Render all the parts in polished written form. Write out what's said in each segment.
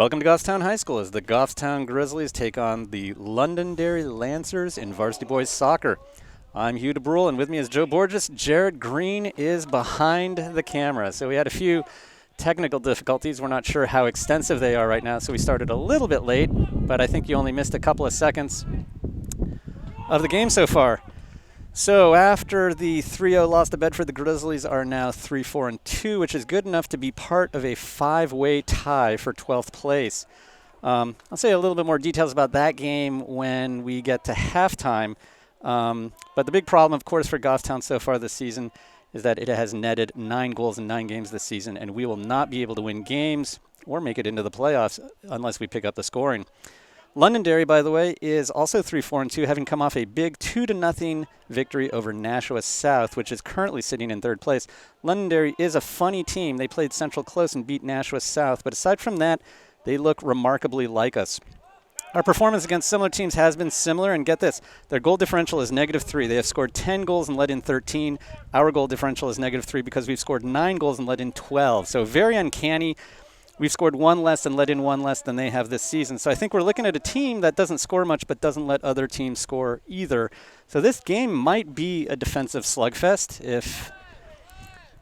Welcome to Goffstown High School as the Goffstown Grizzlies take on the Londonderry Lancers in varsity boys soccer. I'm Hugh DeBrule, and with me is Joe Borges. Jared Green is behind the camera. So we had a few technical difficulties. We're not sure how extensive they are right now, so we started a little bit late, but I think you only missed a couple of seconds of the game so far. So after the 3-0 loss to Bedford, the Grizzlies are now 3-4-2, which is good enough to be part of a 5-way tie for 12th place. I'll say a little bit more details about that game when we get to halftime. But the big problem, of course, for Goffstown so far this season is that it has netted 9 goals in 9 games this season, and we will not be able to win games or make it into the playoffs unless we pick up the scoring. Londonderry, by the way, is also 3-4-2, having come off a big 2-0 victory over Nashua South, which is currently sitting in 3rd place. Londonderry is a funny team. They played Central close and beat Nashua South, but aside from that, they look remarkably like us. Our performance against similar teams has been similar, and get this, their goal differential is -3. They have scored 10 goals and let in 13. Our goal differential is -3 because we've scored 9 goals and let in 12. So very uncanny. We've scored 1 less and let in 1 less than they have this season. So I think we're looking at a team that doesn't score much but doesn't let other teams score either. So this game might be a defensive slugfest if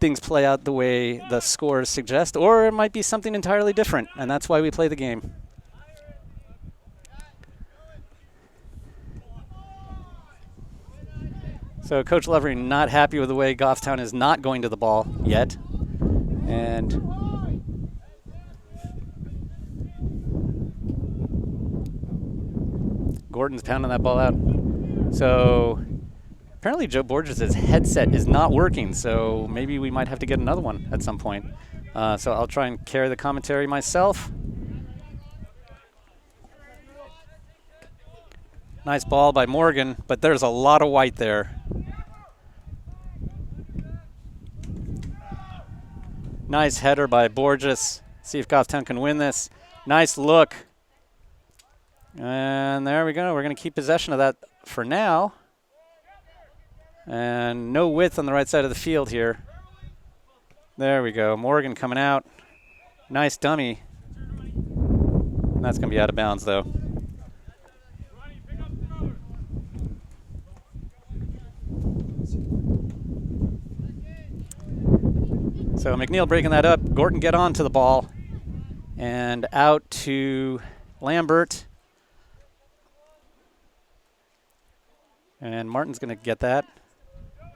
things play out the way the scores suggest, or it might be something entirely different, and that's why we play the game. So Coach Levering not happy with the way Goffstown is not going to the ball yet. And Gordon's pounding that ball out. So apparently Joe Borges' headset is not working, so maybe we might have to get another one at some point. So I'll try and carry the commentary myself. Nice ball by Morgan, but there's a lot of white there. Nice header by Borges. See if Goffstown can win this. Nice look. And there we go. We're going to keep possession of that for now. And no width on the right side of the field here. There we go. Morgan coming out. Nice dummy. And that's going to be out of bounds, though. So McNeil breaking that up. Gordon get on to the ball. And out to Lambert. And Martin's going to get that.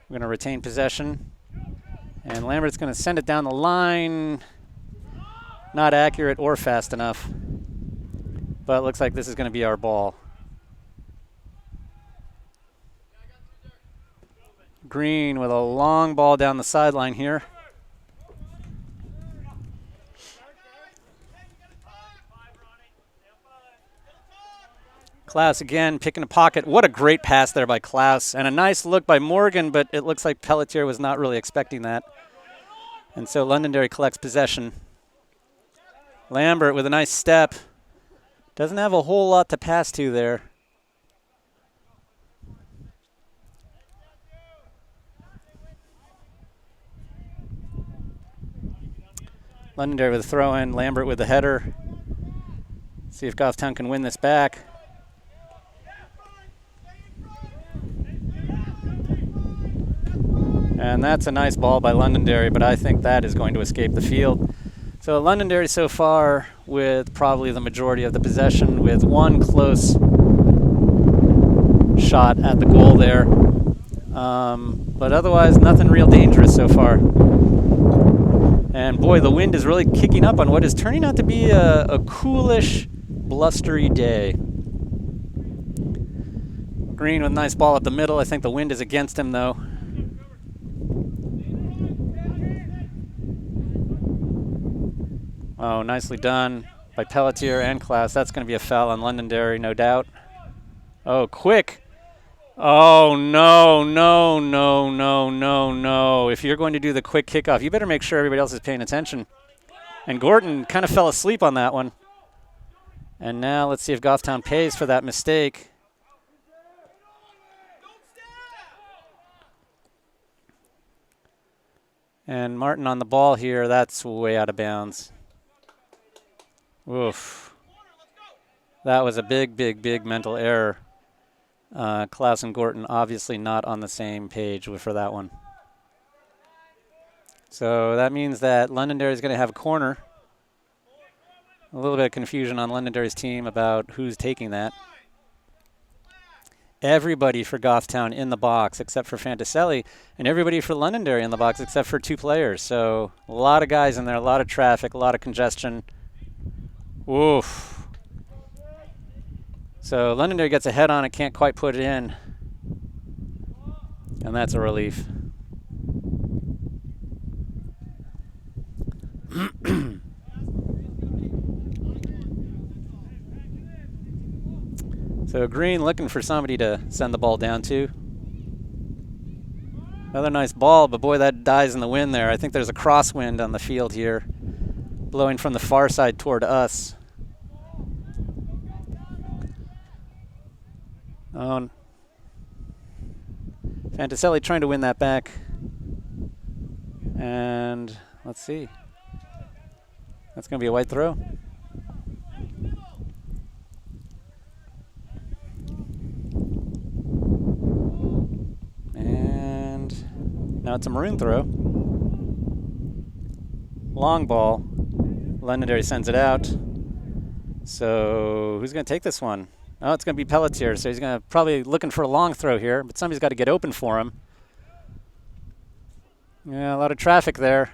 We're going to retain possession. And Lambert's going to send it down the line. Not accurate or fast enough. But it looks like this is going to be our ball. Green with a long ball down the sideline here. Klaus again picking a pocket. What a great pass there by Klaus. And a nice look by Morgan, but it looks like Pelletier was not really expecting that. And so Londonderry collects possession. Lambert with a nice step. Doesn't have a whole lot to pass to there. Londonderry with a throw in. Lambert with a header. See if Goffstown can win this back. And that's a nice ball by Londonderry, but I think that is going to escape the field. So Londonderry so far with probably the majority of the possession, with one close shot at the goal there. But otherwise, nothing real dangerous so far. And boy, the wind is really kicking up on what is turning out to be a coolish, blustery day. Green with a nice ball up the middle. I think the wind is against him, though. Oh, nicely done by Pelletier and Klaus. That's going to be a foul on Londonderry, no doubt. Oh, quick. Oh, no, no, no, no, no, no. If you're going to do the quick kickoff, you better make sure everybody else is paying attention. And Gordon kind of fell asleep on that one. And now let's see if Goffstown pays for that mistake. And Martin on the ball here. That's way out of bounds. Oof. That was a big, big, big mental error. Klaus and Gorton obviously not on the same page for that one. So that means that Londonderry is going to have a corner. A little bit of confusion on Londonderry's team about who's taking that. Everybody for Goffstown in the box except for Fantaselli, and everybody for Londonderry in the box except for 2 players. So a lot of guys in there, a lot of traffic, a lot of congestion. Oof. So Londonderry gets a head on it, can't quite put it in. And that's a relief. So Green looking for somebody to send the ball down to. Another nice ball, but boy, that dies in the wind there. I think there's a crosswind on the field here, blowing from the far side toward us. Fantaselli trying to win that back. And let's see. That's going to be a white throw. And now it's a maroon throw. Long ball. Londonderry sends it out. So who's going to take this one? Oh, it's going to be Pelletier, so he's going to probably looking for a long throw here, but somebody's got to get open for him. Yeah, a lot of traffic there.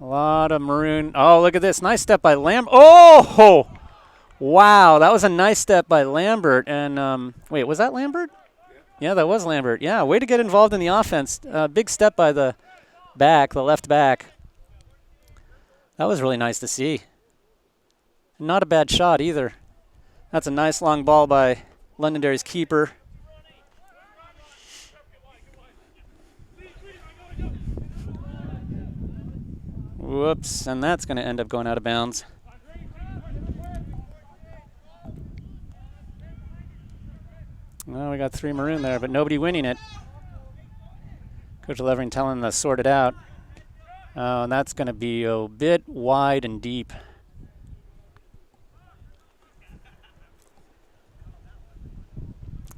A lot of maroon. Oh, look at this. Nice step by Lambert. Oh! Wow, that was a nice step by Lambert. And, wait, was that Lambert? Yeah, that was Lambert. Yeah, way to get involved in the offense. Big step by the back, the left back. That was really nice to see. Not a bad shot either. That's a nice long ball by Londonderry's keeper. Whoops, and that's going to end up going out of bounds. Well, we got 3 maroon there, but nobody winning it. Coach Levering telling them to sort it out. And that's going to be a bit wide and deep.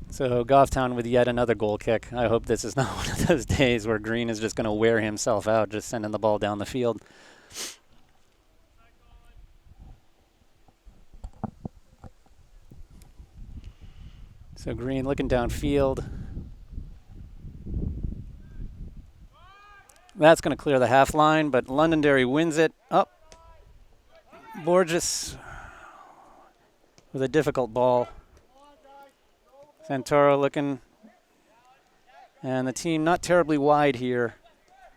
So Goffstown with yet another goal kick. I hope this is not one of those days where Green is just going to wear himself out just sending the ball down the field. So Green looking downfield. That's going to clear the half line, but Londonderry wins it. Up. Borges with a difficult ball. Santoro looking, and the team not terribly wide here.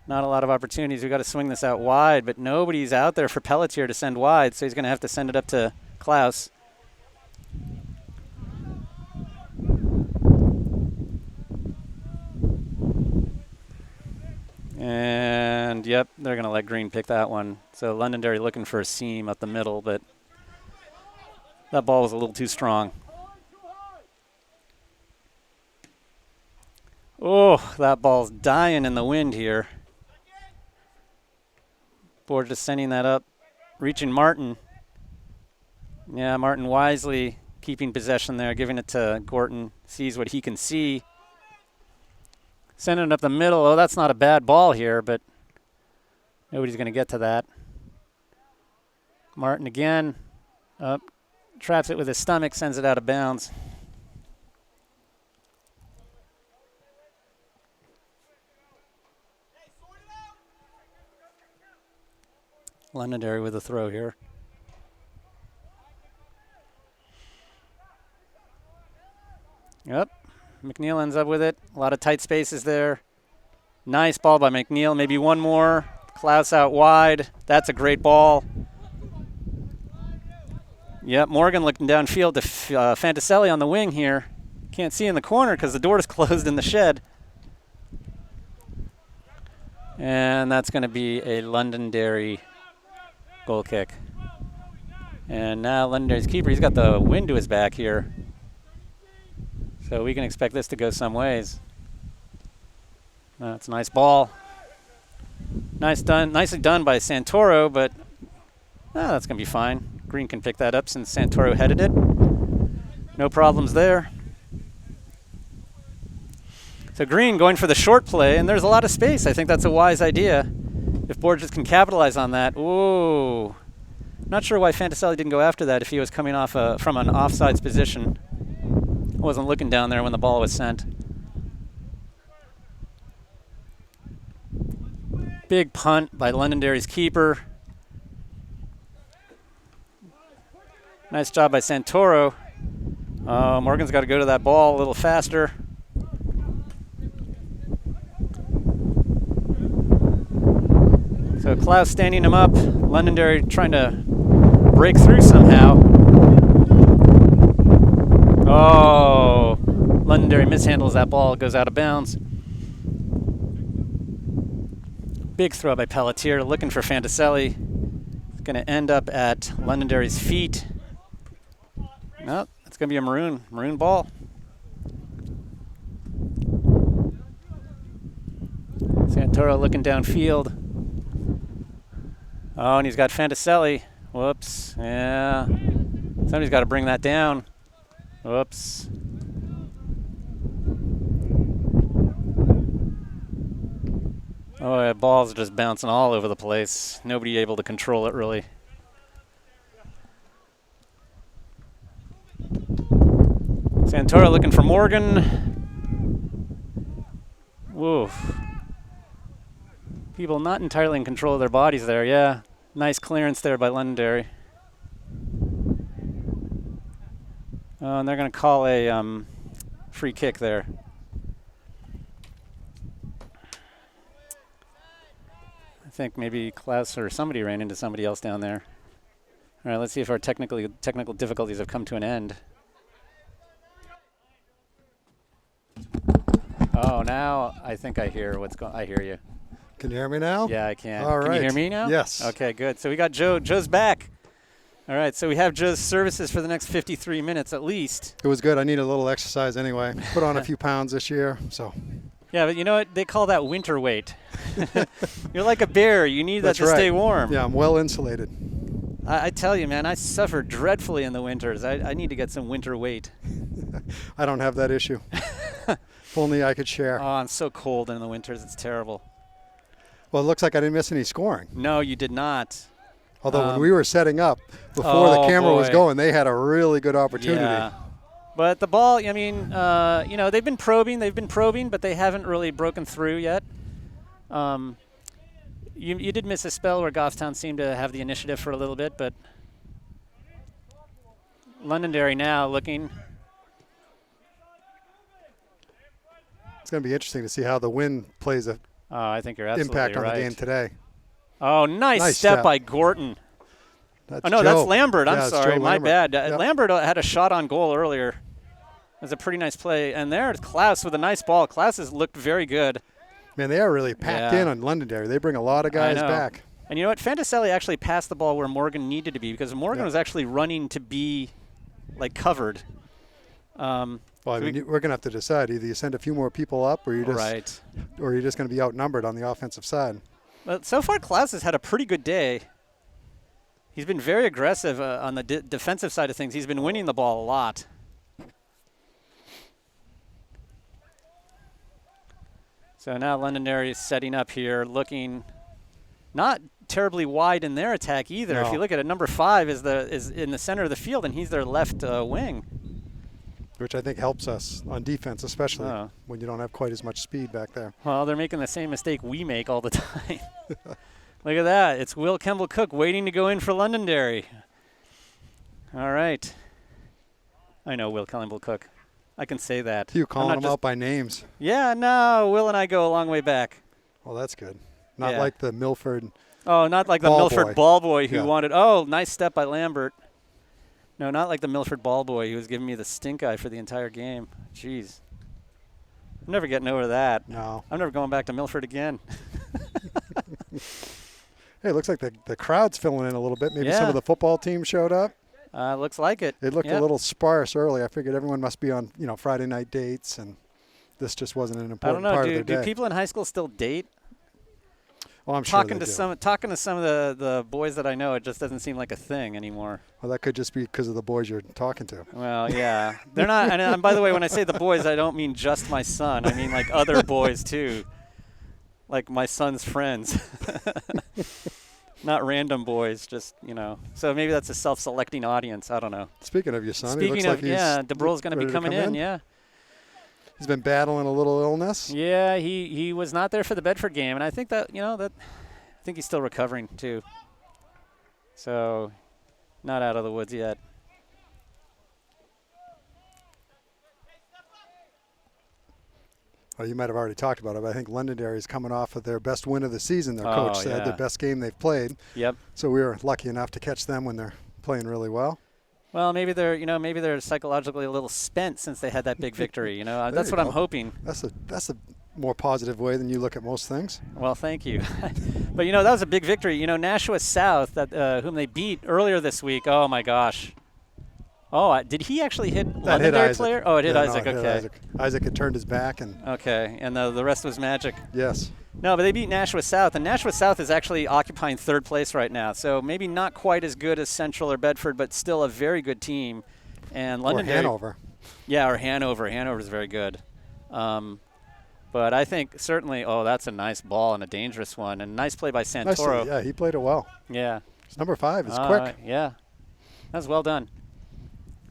Not a lot of opportunities. We've got to swing this out wide, but nobody's out there for Pelletier to send wide, so he's going to have to send it up to Klaus. And, yep, they're going to let Green pick that one. So Londonderry looking for a seam up the middle, but that ball was a little too strong. Oh, that ball's dying in the wind here. Borges sending that up, reaching Martin. Yeah, Martin wisely keeping possession there, giving it to Gorton, sees what he can see. Sending it up the middle. Oh, that's not a bad ball here, but nobody's going to get to that. Martin again, up, traps it with his stomach, sends it out of bounds. Londonderry with a throw here. Yep, McNeil ends up with it. A lot of tight spaces there. Nice ball by McNeil. Maybe one more. Klaus out wide. That's a great ball. Yep, Morgan looking downfield to Fantaselli on the wing here. Can't see in the corner because the door is closed in the shed. And that's going to be a Londonderry goal kick. And now Londonderry's keeper, he's got the wind to his back here. So we can expect this to go some ways. That's a nice ball. Nicely done by Santoro, but Ah, that's going to be fine. Green can pick that up since Santoro headed it. No problems there. So Green going for the short play, and there's a lot of space. I think that's a wise idea. If Borges can capitalize on that. Ooh. Not sure why Fantaselli didn't go after that if he was coming off from an offsides position. Wasn't looking down there when the ball was sent. Big punt by Londonderry's keeper. Nice job by Santoro. Morgan's got to go to that ball a little faster. So Klaus standing him up. Londonderry trying to break through somehow. Oh, Londonderry mishandles that ball. Goes out of bounds. Big throw by Pelletier, looking for Fantaselli. It's going to end up at Londonderry's feet. Nope, it's going to be a maroon ball. Santoro looking downfield. Oh, and he's got Fantaselli. Whoops, yeah. Somebody's got to bring that down. Whoops. Oh, that ball's just bouncing all over the place. Nobody able to control it, really. Santoro looking for Morgan. Woof. People not entirely in control of their bodies there, yeah. Nice clearance there by Londonderry. Oh, and they're going to call a free kick there. I think maybe Klaus or somebody ran into somebody else down there. All right, let's see if our technical difficulties have come to an end. Oh, now I think I hear what's going. I hear you. Can you hear me now? Yeah, I can. All right. Can you hear me now? Yes. Okay, good. So we got Joe. Joe's back. All right, so we have Joe's services for the next 53 minutes at least. It was good. I need a little exercise anyway. Put on a few pounds this year, so. Yeah, but you know what? They call that winter weight. You're like a bear. You need that to stay warm. Yeah, I'm well insulated. I tell you, man, I suffer dreadfully in the winters. I need to get some winter weight. I don't have that issue. If only I could share. Oh, I'm so cold in the winters. It's terrible. Well, it looks like I didn't miss any scoring. No, you did not. Although when we were setting up, before the camera was going, they had a really good opportunity. Yeah. But the ball, I mean, you know, they've been probing, but they haven't really broken through yet. You did miss a spell where Goffstown seemed to have the initiative for a little bit, but Londonderry now looking. It's going to be interesting to see how the wind plays a I think you're absolutely impact on right. the game today. Oh, nice step by Gorton. That's no, Joe. that's Lambert. Yeah, I'm sorry, my bad. Yep. Lambert had a shot on goal earlier. It was a pretty nice play. And there's Klaus with a nice ball. Klaus has looked very good. Man, they are really packed in on Londonderry. They bring a lot of guys back. And you know what? Fantaselli actually passed the ball where Morgan needed to be because Morgan was actually running to be, like, covered. Well, I mean, we're going to have to decide. Either you send a few more people up or you're just, or you're just going to be outnumbered on the offensive side. But so far, Klaus has had a pretty good day. He's been very aggressive on the defensive side of things. He's been winning the ball a lot. So now Londonderry is setting up here, looking not terribly wide in their attack either. No. If you look at it, number 5 is in the center of the field, and he's their left wing. Which I think helps us on defense, especially when you don't have quite as much speed back there. Well, they're making the same mistake we make all the time. Look at that. It's Will Kemble-Cook waiting to go in for Londonderry. All right. I know Will Kemble-Cook. I can say that. You calling them out by names. Yeah, no. Will and I go a long way back. Well, that's good. Not like the Milford not like the Milford ball boy who wanted. Oh, nice step by Lambert. No, not like the Milford ball boy who was giving me the stink eye for the entire game. Jeez. I'm never getting over that. No. I'm never going back to Milford again. Hey, it looks like the crowd's filling in a little bit. Maybe some of the football team showed up. Looks like it. It looked a little sparse early. I figured everyone must be on, Friday night dates, and this just wasn't an important part of their day. Do people in high school still date? Well, I'm sure talking to some of the boys that I know, it just doesn't seem like a thing anymore. Well, that could just be because of the boys you're talking to. Well, yeah. They're not, and by the way, when I say the boys, I don't mean just my son. I mean like other boys too. Like my son's friends. Not random boys, just, So maybe that's a self-selecting audience. I don't know. Speaking of your son, Speaking he looks of, like DeBrule's going to be coming in, yeah. He's been battling a little illness. Yeah, he was not there for the Bedford game, and I think that, I think he's still recovering too. So, not out of the woods yet. Well, you might have already talked about it, but I think Londonderry is coming off of their best win of the season. Their coach said their best game they've played. Yep. So we were lucky enough to catch them when they're playing really well. Well, maybe they're psychologically a little spent since they had that big victory. That's what I'm hoping. That's a more positive way than you look at most things. Well, thank you. But that was a big victory. Nashua South, whom they beat earlier this week. Oh my gosh. Oh, did he actually hit Londonderry player? Oh, it hit Isaac. No, it okay. Hit Isaac had turned his back and. Okay, and the rest was magic. Yes. No, but they beat Nashua South, and Nashua South is actually occupying third place right now. So maybe not quite as good as Central or Bedford, but still a very good team. And Londonderry. Or Hanover. Yeah, or Hanover. Hanover's very good. But I think certainly, that's a nice ball and a dangerous one, and nice play by Santoro. Yeah, he played it well. Yeah. It's number 5. It's quick. Yeah, that was well done.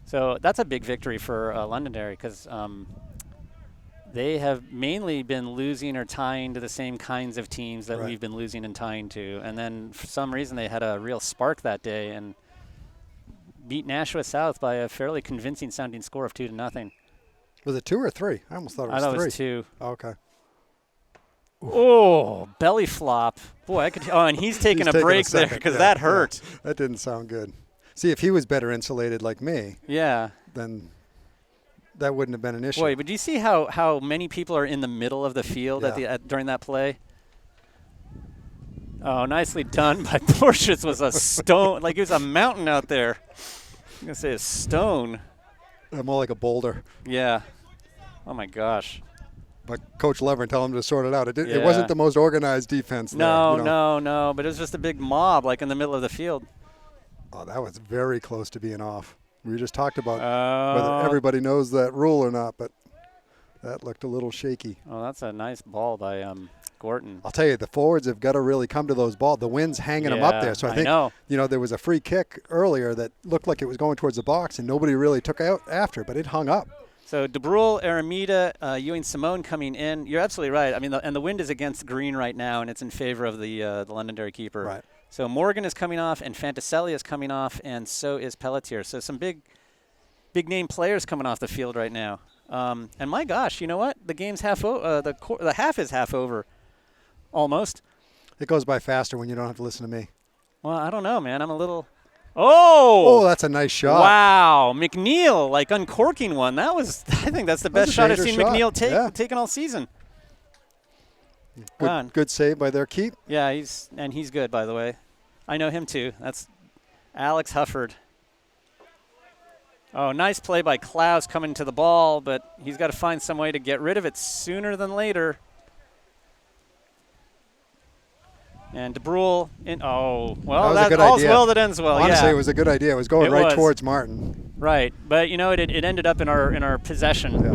So that's a big victory for Londonderry because they have mainly been losing or tying to the same kinds of teams that we've been losing and tying to. And then for some reason they had a real spark that day and beat Nashua South by a fairly convincing sounding score of 2-0. Was it 2 or 3? I almost thought it was 3. I thought it was 2. Oh, okay. Oh, belly flop. Boy, I could. And he's taking a break there because that hurt. Yeah, that didn't sound good. See, if he was better insulated like me, then that wouldn't have been an issue. Boy, but do you see how many people are in the middle of the field during that play? Oh, nicely done by Portius. Was a stone, like it was a mountain out there. I'm going to say a stone. More like a boulder. Yeah. Oh, my gosh. But Coach Levern tell him to sort it out. It wasn't the most organized defense. No. But it was just a big mob, like in the middle of the field. Oh, that was very close to being off. We just talked about whether everybody knows that rule or not, but that looked a little shaky. Oh, that's a nice ball by Gorton. I'll tell you, the forwards have got to really come to those balls. The wind's hanging them up there. So I think, there was a free kick earlier that looked like it was going towards the box, and nobody really took out after, but it hung up. So DeBrule, Aramita, Ewing Simone coming in. You're absolutely right. I mean, and the wind is against green right now, and it's in favor of the Londonderry keeper. Right. So Morgan is coming off, and Fantaselli is coming off, and so is Pelletier. So some big name players coming off the field right now. And my gosh, you know what? The game's the half is half over, almost. It goes by faster when you don't have to listen to me. Well, I don't know, man. I'm a little. Oh, that's a nice shot. Wow, McNeil like uncorking one. I think that's the best shot I've seen McNeil taken all season. Good save by their keep. Yeah, he's good, by the way. I know him too. That's Alex Hufford. Oh, nice play by Klaus coming to the ball, but he's got to find some way to get rid of it sooner than later. And DeBrule all's well that ends well. Honestly, it was a good idea. It was going towards Martin. Right, but it ended up in our possession. Yeah.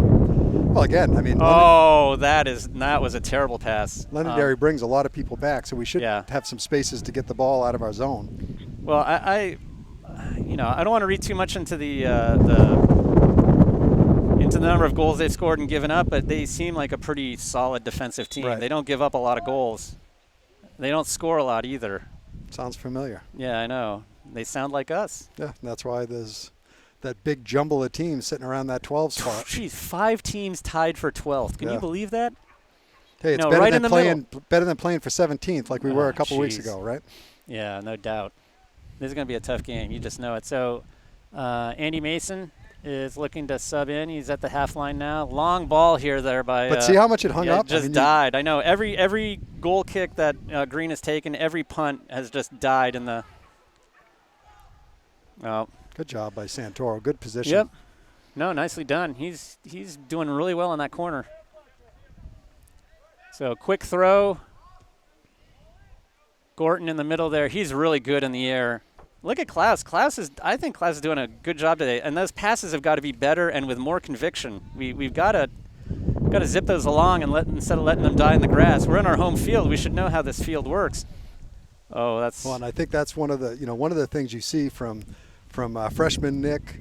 Well, again, I mean. That was a terrible pass. Londonderry brings a lot of people back, so we should have some spaces to get the ball out of our zone. Well, I don't want to read too much into the number of goals they've scored and given up, but they seem like a pretty solid defensive team. Right. They don't give up a lot of goals. They don't score a lot either. Sounds familiar. Yeah, I know. They sound like us. Yeah, that's why there's that big jumble of teams sitting around that 12 spot. Jeez, 5 teams tied for 12th. Can you believe that? Hey, it's better than playing for 17th like we were a couple weeks ago, right? Yeah, no doubt. This is going to be a tough game. You just know it. So Andy Mason is looking to sub in. He's at the half line now. Long ball there by. But see how much it hung up? It just died. I know. Every goal kick that Green has taken, every punt has just died in the. Oh. Good job by Santoro. Good position. Yep. No, nicely done. He's doing really well in that corner. So quick throw. Gorton in the middle there. He's really good in the air. Look at Klaus. I think Klaus is doing a good job today. And those passes have got to be better and with more conviction. We've got to zip those along and instead of letting them die in the grass. We're in our home field. We should know how this field works. Oh, that's well, and I think that's one of the things you see from freshman Nick,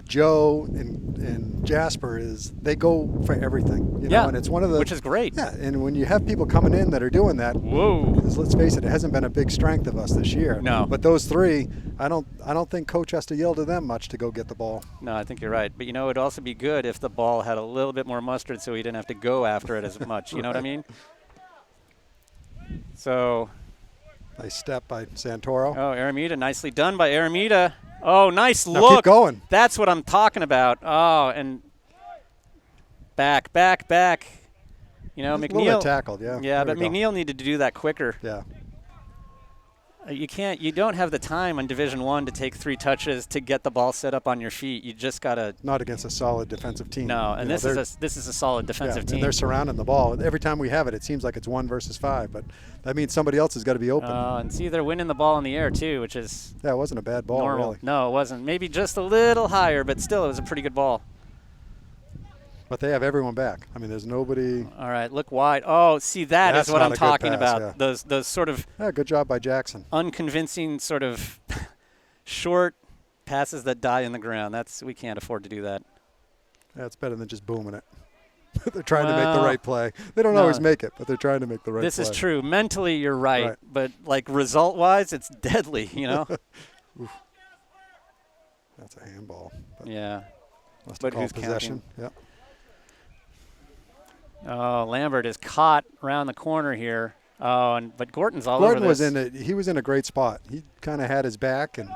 Joe, and Jasper is they go for everything. You know, and it's one of the which is great. Yeah, and when you have people coming in that are doing that, let's face it, it hasn't been a big strength of us this year. No, but those three, I don't think coach has to yell to them much to go get the ball. No, I think you're right. But it'd also be good if the ball had a little bit more mustard, so he didn't have to go after it as much. You know what I mean? So. Nice step by Santoro. Oh, Aramita, nicely done by Aramita. Oh, nice now look. Keep going. That's what I'm talking about. Oh, and back. McNeil. A little bit tackled, yeah. Yeah, but McNeil needed to do that quicker. Yeah. You don't have the time on Division I to take 3 touches to get the ball set up on your feet. You just got to. Not against a solid defensive team. No, and this is a solid defensive team. And they're surrounding the ball. Every time we have it, it seems like it's 1 versus 5, but that means somebody else has got to be open. And see, they're winning the ball in the air too, which is. Yeah, it wasn't a bad ball, normal. Really. No, it wasn't. Maybe just a little higher, but still, it was a pretty good ball. But they have everyone back. I mean, there's nobody. All right, look wide. Oh, see, that's what I'm talking about. Yeah. Those sort of. Yeah, good job by Jackson. Unconvincing sort of short passes that die in the ground. We can't afford to do that. That's better than just booming it. They're trying to make the right play. They don't always make it, but they're trying to make the right play. This is true. Mentally, you're right. But like result-wise, it's deadly, That's a handball. Yeah. But who's possession? Counting? Yep. Oh, Lambert is caught around the corner here. Oh, but Gorton's all over this. He was in a great spot. He kind of had his back, and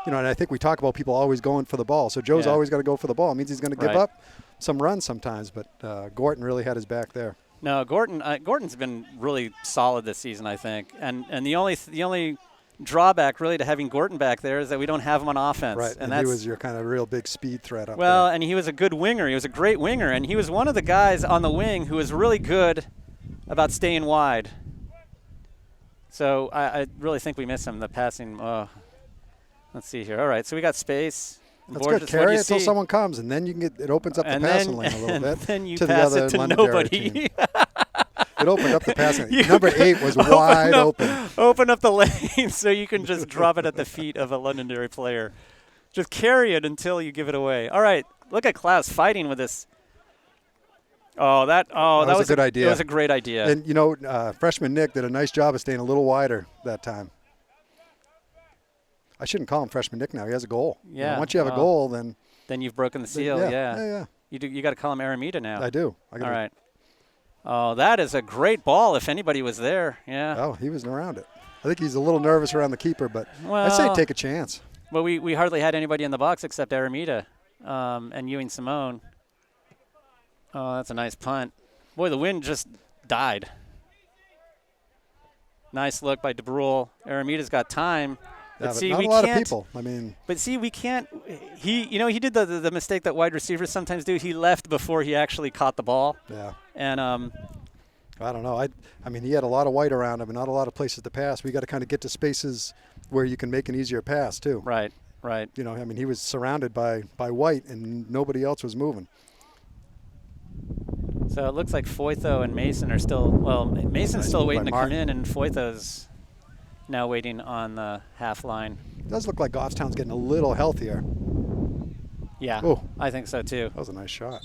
and I think we talk about people always going for the ball. So Joe's always got to go for the ball. It means he's going to give up some runs sometimes, but Gorton really had his back there. No, Gorton's been really solid this season, I think. And the only drawback really to having Gorton back there is that we don't have him on offense. Right, and he was your kind of real big speed threat up there. Well, and he was a good winger. He was a great winger, and he was one of the guys on the wing who was really good about staying wide. So I really think we miss him, the passing. Let's see here. All right, so we got space. That's good. Carry it until someone comes, and then you can it opens up the passing lane a little bit. Then you to pass the other it to Londonderry nobody. Team. It opened up the passing lane. Number 8 was wide open. Open up the lane so you can just drop it at the feet of a Londonderry player. Just carry it until you give it away. All right, look at Klaus fighting with this. That was a good idea. It was a great idea. And, freshman Nick did a nice job of staying a little wider that time. I shouldn't call him freshman Nick now. He has a goal. Yeah. Once you have a goal, then you've broken the seal. Yeah. You got to call him Aramita now. I do. All right. Oh, that is a great ball if anybody was there. Yeah. Oh, he was around it. I think he's a little nervous around the keeper, but I'd say take a chance. Well, we hardly had anybody in the box except Aramita and Ewing Simone. Oh, that's a nice punt. Boy, the wind just died. Nice look by DeBrule. Aramita's got time. But see, not a lot of people. I mean, but see, we can't. He did the mistake that wide receivers sometimes do. He left before he actually caught the ball. Yeah. And I don't know. I mean, he had a lot of white around him and not a lot of places to pass. We got to kind of get to spaces where you can make an easier pass too. Right. I mean, he was surrounded by white and nobody else was moving. So it looks like Foytho and Mason are still. Well, Mason's still waiting to come in, and Foytho's now waiting on the half line. It does look like Goffstown's getting a little healthier. Yeah, I think so too. That was a nice shot.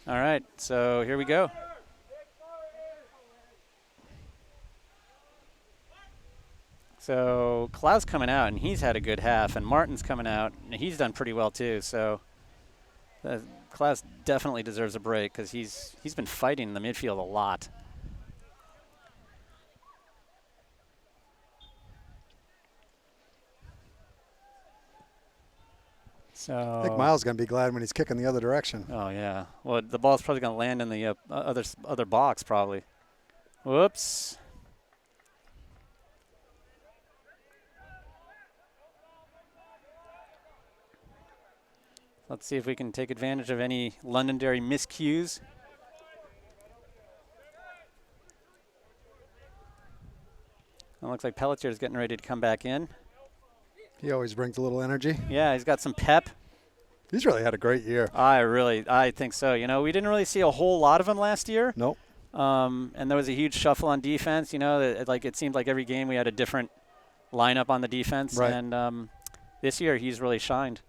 All right, so here we go. So Klaus coming out, and he's had a good half, and Martin's coming out, and he's done pretty well too. So Klaus definitely deserves a break because he's been fighting in the midfield a lot. So I think Miles is going to be glad when he's kicking the other direction. Oh, yeah. Well, the ball's probably going to land in the other box probably. Whoops. Let's see if we can take advantage of any Londonderry miscues. It looks like Pelletier's getting ready to come back in. He always brings a little energy. Yeah, he's got some pep. He's really had a great year. I think so. You know, we didn't really see a whole lot of him last year. Nope. And there was a huge shuffle on defense. You know, it seemed like every game we had a different lineup on the defense. Right. And this year he's really shined.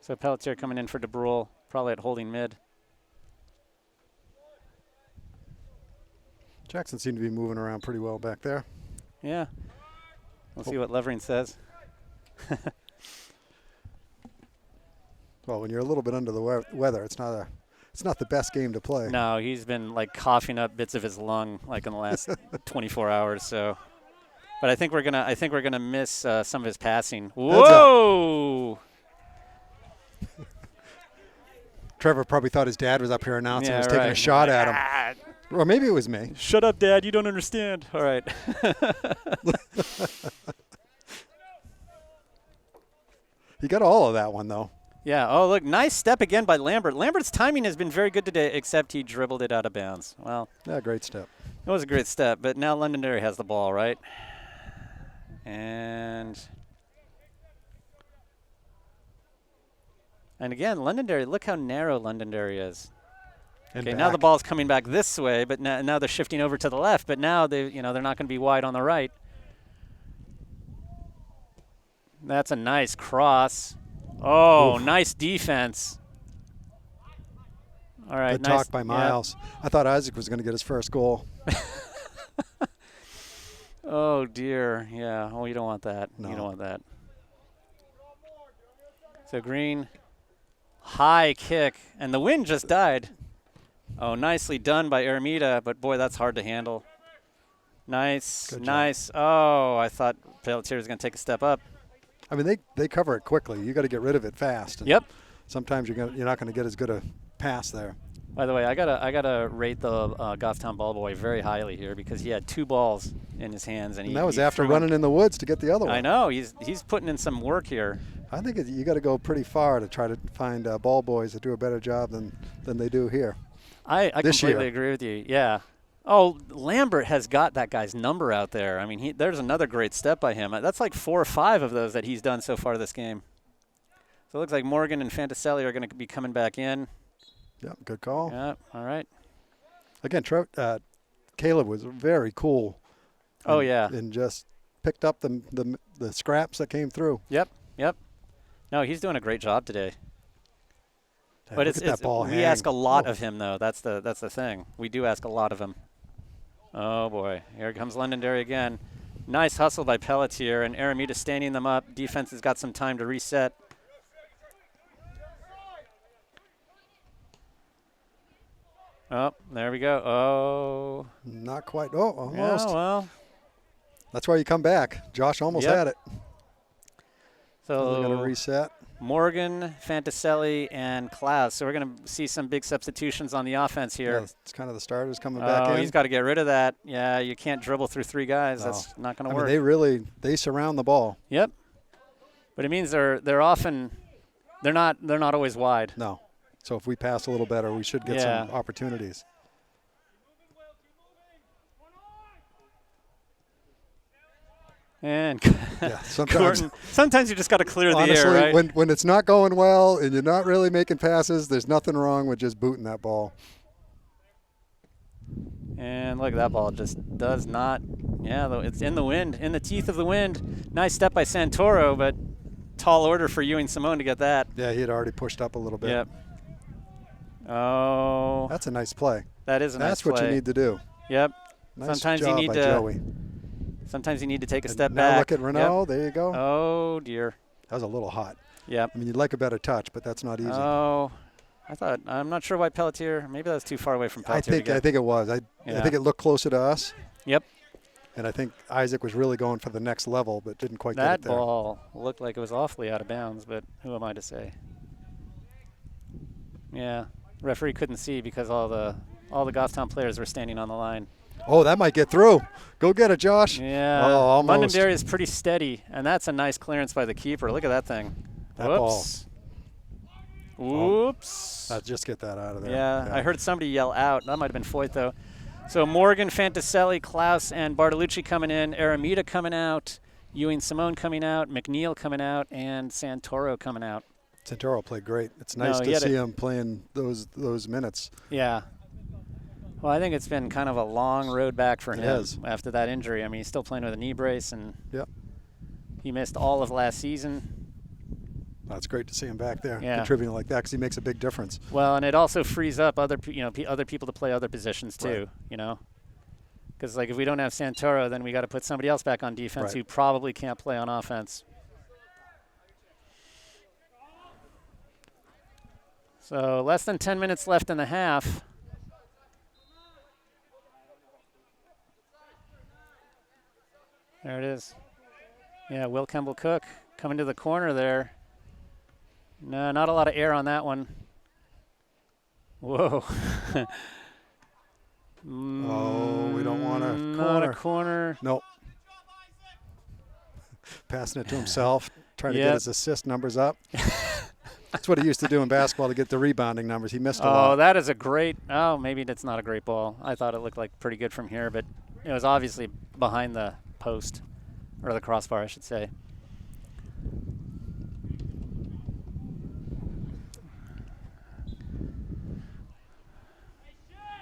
So Pelletier coming in for DeBrule, probably at holding mid. Jackson seemed to be moving around pretty well back there. Yeah. We'll see what Levering says. Well, when you're a little bit under the weather, it's not the best game to play. No, he's been like coughing up bits of his lung like in the last 24 hours. So, but I think we're gonna miss some of his passing. Whoa! Trevor probably thought his dad was up here announcing, Yeah, was taking a shot at him. Or maybe it was me. Shut up, Dad. You don't understand. All right. He got all of that one, though. Yeah. Oh, look. Nice step again by Lambert. Lambert's timing has been very good today, except he dribbled it out of bounds. Well. Yeah, great step. It was a great step, but now Londonderry has the ball, right? And again, Londonderry, look how narrow Londonderry is. And okay, now the ball's coming back this way, but now they're shifting over to the left, but now they're not going to be wide on the right. That's a nice cross. Oh, oof. Nice defense. All right, good nice talk by Miles. Yeah. I thought Isaac was going to get his first goal. Oh, dear. Yeah, oh, you don't want that. No. You don't want that. So Green, high kick, and the wind just died. Oh, nicely done by Aramita, but, boy, that's hard to handle. Nice, good nice. Job. Oh, I thought Pelletier was going to take a step up. I mean, they cover it quickly. You got to get rid of it fast. And yep. Sometimes you're not going to get as good a pass there. By the way, I gotta rate the Goffstown ball boy very highly here because he had 2 balls in his hands, and that was after running in the woods to get the other one. I know he's putting in some work here. I think you got to go pretty far to try to find ball boys that do a better job than they do here. I completely agree with you. Yeah. Oh, Lambert has got that guy's number out there. I mean, there's another great step by him. That's like 4 or 5 of those that he's done so far this game. So it looks like Morgan and Fantaselli are going to be coming back in. Yep, good call. Yep, all right. Again, Caleb was very cool. Oh, yeah. And just picked up the scraps that came through. Yep. No, he's doing a great job today. Hey, but we ask a lot of him, though. That's the thing. We do ask a lot of him. Oh, boy. Here comes Londonderry again. Nice hustle by Pelletier, and Aramita standing them up. Defense has got some time to reset. Oh, there we go. Oh. Not quite. Oh, almost. Yeah, well. That's why you come back. Josh almost had it. So we're going to reset. Morgan, Fantaselli, and Klaus. So we're going to see some big substitutions on the offense here. Yeah, it's kind of the starters coming back in. Oh, he's got to get rid of that. Yeah, you can't dribble through 3 guys. No. That's not going to work. I mean, they surround the ball. Yep. But it means they're often they're not always wide. No. So if we pass a little better, we should get some opportunities. And sometimes you just got to clear honestly, the air, right? When it's not going well and you're not really making passes, there's nothing wrong with just booting that ball. And look, that ball just does not. Yeah, though it's in the wind, in the teeth of the wind. Nice step by Santoro, but tall order for Ewing Simone to get that. Yeah, he had already pushed up a little bit. Yep. Oh. That's a nice play. That is a nice play. That's what you need to do. Yep. Nice Sometimes job you need by to. Joey. Sometimes you need to take a step now back. Look at Renault. Yep. There you go. Oh, dear. That was a little hot. Yep. I mean, you'd like a better touch, but that's not easy. Oh, I'm not sure why Pelletier. Maybe that was too far away from Pelletier. I think it was. I think it looked closer to us. Yep. And I think Isaac was really going for the next level, but didn't quite get it there. That ball looked like it was awfully out of bounds, but who am I to say? Yeah. Referee couldn't see because all the Goffstown players were standing on the line. Oh, that might get through. Go get it, Josh. Yeah. Oh, almost. Londonderry is pretty steady, and that's a nice clearance by the keeper. Look at that thing. That Whoops. Oops. Just get that out of there. Yeah, I heard somebody yell out. That might have been Foyt, though. So Morgan, Fantaselli, Klaus, and Bartolucci coming in. Aramita coming out. Ewing Simone coming out. McNeil coming out. And Santoro coming out. Santoro played great. It's nice to see him playing those minutes. Yeah. Well, I think it's been kind of a long road back for him after that injury. I mean, he's still playing with a knee brace, and he missed all of last season. It's great to see him back there contributing like that because he makes a big difference. Well, and it also frees up other people to play other positions too. Because like if we don't have Santoro, then we got to put somebody else back on defense who probably can't play on offense. So less than 10 minutes left in the half. There it is. Yeah, Will Kemble-Cook coming to the corner there. No, not a lot of air on that one. Whoa. Oh, we don't want a corner. Not a corner. Nope. Passing it to himself, trying to get his assist numbers up. That's what he used to do in basketball to get the rebounding numbers. He missed a lot. Oh, that is a great – oh, maybe that's not a great ball. I thought it looked like pretty good from here, but it was obviously behind the post, or the crossbar, I should say.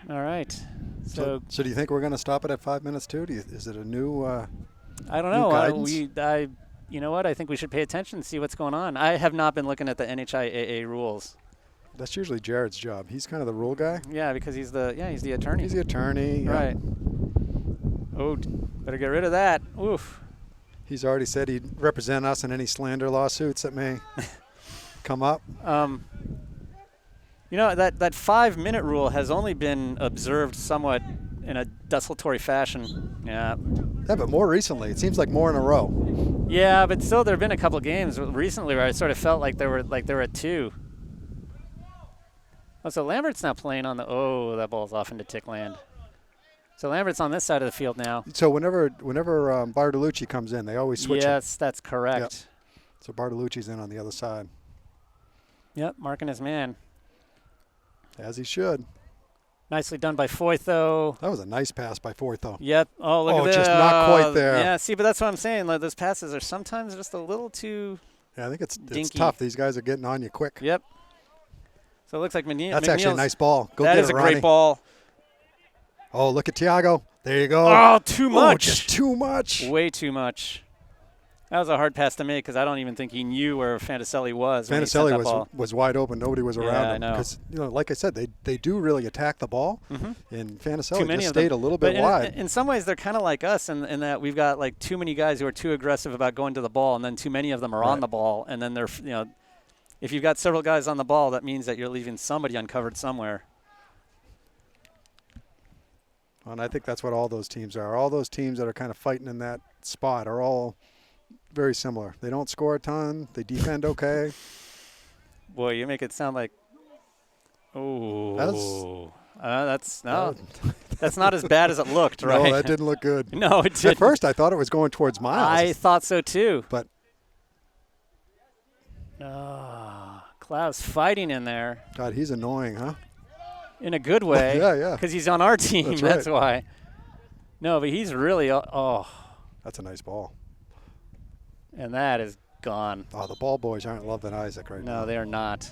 All right. So do you think we're going to stop it at 5 minutes too? Is it a new I don't know. guidance? You know what? I think we should pay attention and see what's going on. I have not been looking at the NHIAA rules. That's usually Jared's job. He's kind of the rule guy. Yeah, because he's the attorney. He's the attorney. Right. Oh, better get rid of that. Oof. He's already said he'd represent us in any slander lawsuits that may come up. That 5-minute rule has only been observed somewhat in a desultory fashion. Yeah. Yeah, but more recently, it seems like more in a row. Yeah, but still, there have been a couple games recently where I sort of felt like they were at 2. Oh, so Lambert's now playing on the. Oh, that ball's off into tick land. So Lambert's on this side of the field now. So whenever Bartolucci comes in, they always switch. Yes, that's correct. Yep. So Bartolucci's in on the other side. Yep, marking his man. As he should. Nicely done by Foyt, though. That was a nice pass by Foyt, though. Yep. Oh, look at that. Just not quite there. Yeah, see, but that's what I'm saying. Like, those passes are sometimes just a little too Yeah, I think it's dinky. tough. These guys are getting on you quick. Yep. So it looks like McNeil. That's actually a nice ball. Go that get is it, a Ronnie. great ball. Oh, look at Tiago. There you go. Oh, too much. Oh, just too much. Way too much. That was a hard pass to make because I don't even think he knew where Fantaselli was. Fantaselli was wide open. Nobody was around him. I know. Because, like I said, they do really attack the ball. Mm-hmm. And Fantaselli just stayed a little bit wide. In some ways, they're kind of like us in that we've got like too many guys who are too aggressive about going to the ball, and then too many of them are on the ball. And then if you've got several guys on the ball, that means that you're leaving somebody uncovered somewhere. And I think that's what all those teams are. All those teams that are kind of fighting in that spot are all very similar. They don't score a ton. They defend okay. Boy, you make it sound like, that's not as bad as it looked, right? No, that didn't look good. No, it didn't. At first, I thought it was going towards Miles. I thought so too. But Klaus fighting in there. God, he's annoying, huh? In a good way. Yeah. Because he's on our team. That's right. why. No, but he's really. That's a nice ball. And that is gone. Oh, the ball boys aren't loving Isaac right now. No, they are not.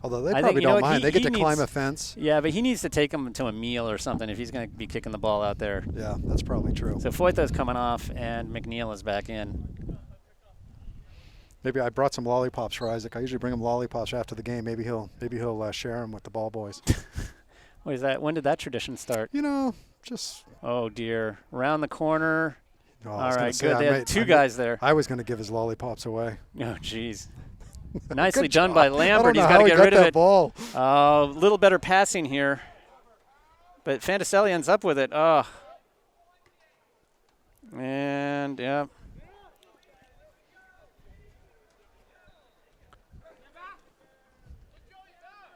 Although they probably don't mind. They get to climb a fence. Yeah, but he needs to take him to a meal or something if he's going to be kicking the ball out there. Yeah, that's probably true. So Foyto's coming off, and McNeil is back in. Maybe I brought some lollipops for Isaac. I usually bring him lollipops after the game. Maybe he'll share them with the ball boys. What is that? When did that tradition start? Just. Oh dear! Round the corner. Oh, all right, good. They had two guys there. I was going to give his lollipops away. Oh, jeez. Nicely done by Lambert. He's got to get rid of it. Ball. A little better passing here. But Fantaselli ends up with it. Oh. And, yeah.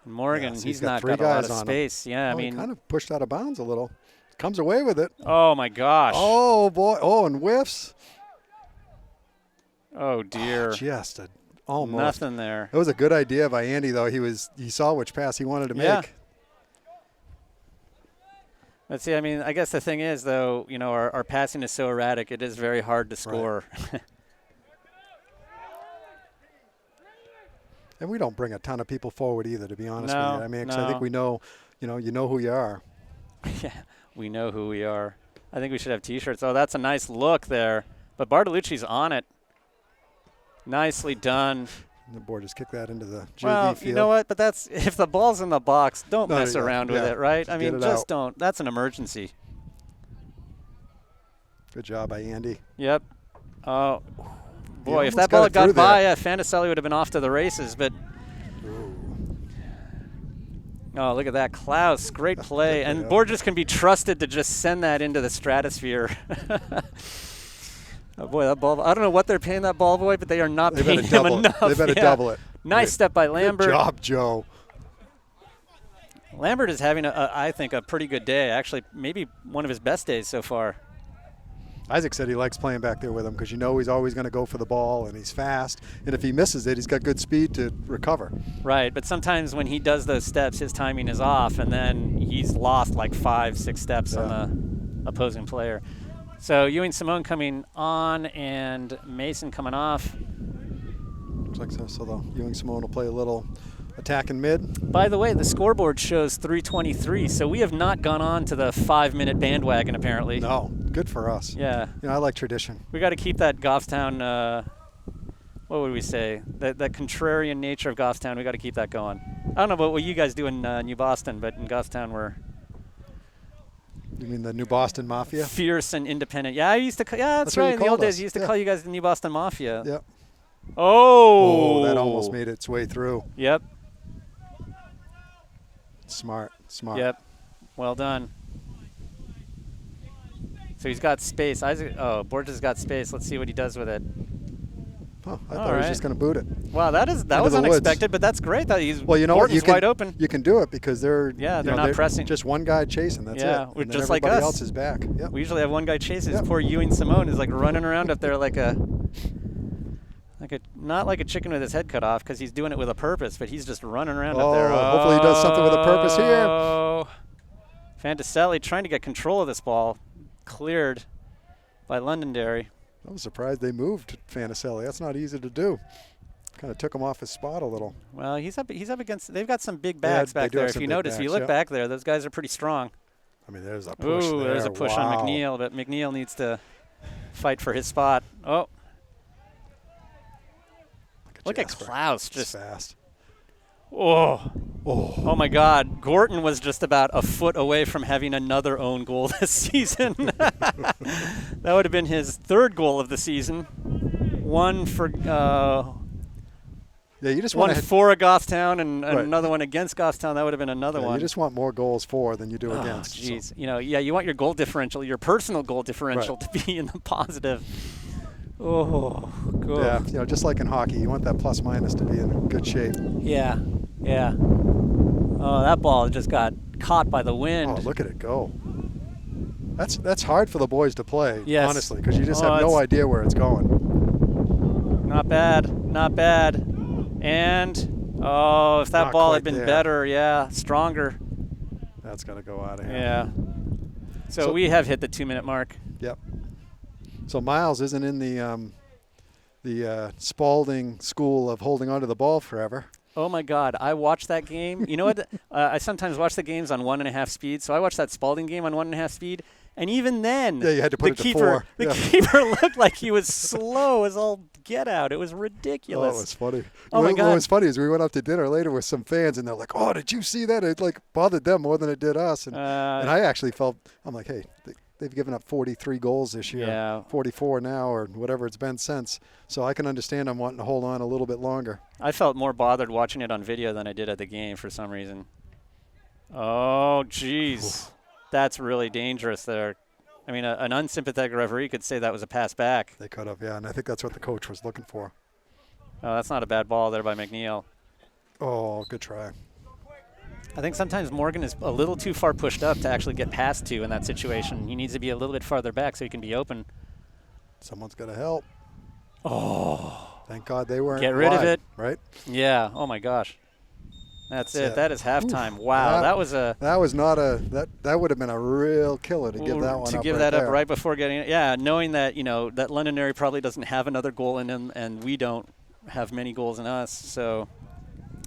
Morgan, he's not got a lot of space. Yeah, I mean. He kind of pushed out of bounds a little. Comes away with it. Oh, my gosh. Oh, boy. Oh, and whiffs. Oh, dear. Just Almost. Nothing there. It was a good idea by Andy, though. He saw which pass he wanted to make. Let's see. I mean, I guess the thing is, though, you know, our passing is so erratic, it is very hard to score. Right. And we don't bring a ton of people forward either, to be honest with you. I mean, 'cause I think we know, you know who you are. Yeah, we know who we are. I think we should have T-shirts. Oh, that's a nice look there. But Bartolucci's on it. Nicely done. The board just kicked that into the JV well, field. You know what? But that's if the ball's in the box, don't mess around with it, right? I mean, just don't. That's an emergency. Good job by Andy. Yep. Oh, boy, if that ball had got by, Fantaselli would have been off to the races. But oh, look at that. Klaus, great play. And Borges can be trusted to just send that into the stratosphere. Oh, boy, that ball. I don't know what they're paying that ball boy, but they are not paying him enough. They better double it. Nice step by Lambert. Good job, Joe. Lambert is having, I think, a pretty good day. Actually, maybe one of his best days so far. Isaac said he likes playing back there with him because you know he's always going to go for the ball, and he's fast. And if he misses it, he's got good speed to recover. Right, but sometimes when he does those steps, his timing is off, and then he's lost like 5-6 steps on the opposing player. So Ewing Simone coming on and Mason coming off. Looks like so the Ewing Simone will play a little attack in mid. By the way, the scoreboard shows 3:23, so we have not gone on to the 5-minute bandwagon apparently. No, good for us. Yeah. You know, I like tradition. We got to keep that Goffstown, what would we say? That contrarian nature of Goffstown, we got to keep that going. I don't know about what you guys do in New Boston, but in Goffstown we're... You mean the New Boston Mafia? Fierce and independent. Yeah, I used to. That's right. In the old days, I used to call you guys the New Boston Mafia. Yep. Oh, that almost made its way through. Yep. Smart. Yep. Well done. So he's got space. Borges got space. Let's see what he does with it. Oh, I thought he was just going to boot it. Wow, that was unexpected, but that's great. That he's wide open. You can do it because they're not pressing. Just one guy chasing. That's it. And just like us. Everybody else is back. Yep. We usually have one guy chasing. Poor Ewing Simone is like running around up there not like a chicken with his head cut off because he's doing it with a purpose, but he's just running around up there. Hopefully he does something with a purpose here. Oh, Fantaselli trying to get control of this ball, cleared by Londonderry. I was surprised they moved Fantaselli. That's not easy to do. Kind of took him off his spot a little. Well, he's up against. They've got some big backs back there. If you notice, if you look back there, those guys are pretty strong. I mean, there's a push there. There's a push on McNeil, but McNeil needs to fight for his spot. Oh, look at Klaus, just fast. Oh my God! Gorton was just about a foot away from having another own goal this season. That would have been his third goal of the season. One for you just one for a Goffstown and another one against Goffstown. That would have been another one. You just want more goals for than you do against. Jeez, so. You want your goal differential, your personal goal differential, to be in the positive. Oh, good. Yeah, just like in hockey, you want that plus minus to be in good shape. Yeah. Oh, that ball just got caught by the wind. Oh, look at it go. That's hard for the boys to play, honestly, because you just have no idea where it's going. Not bad. And, if that ball had been better, stronger. That's got to go out of here. Yeah. So we have hit the 2-minute mark. Yep. So Miles isn't in the Spalding school of holding onto the ball forever. Oh, my God. I watched that game. You know what? I sometimes watch the games on 1.5 speed. So I watched that Spalding game on 1.5 speed. And even then, you had to put it to 4. The keeper looked like he was slow as all get out. It was ridiculous. Oh, it was funny. My God. What was funny is we went up to dinner later with some fans, and they're like, "Oh, did you see that?" It bothered them more than it did us. And I actually felt, I'm like, hey, they've given up 43 goals this year, 44 now, or whatever it's been since. So I can understand them wanting to hold on a little bit longer. I felt more bothered watching it on video than I did at the game for some reason. Oh, jeez. That's really dangerous there. I mean, an unsympathetic referee could say that was a pass back. They could have, and I think that's what the coach was looking for. Oh, that's not a bad ball there by McNeil. Oh, good try. I think sometimes Morgan is a little too far pushed up to actually get past to in that situation. He needs to be a little bit farther back so he can be open. Someone's got to help. Oh. Thank God they weren't. Get rid wide, of it. Right? Yeah. Oh my gosh. That's it. That is halftime. Wow. That was a. That was not a. That would have been a real killer to give that one up. To give that up right before getting it. Yeah, knowing that that Londonderry probably doesn't have another goal in him, and we don't have many goals in us. So.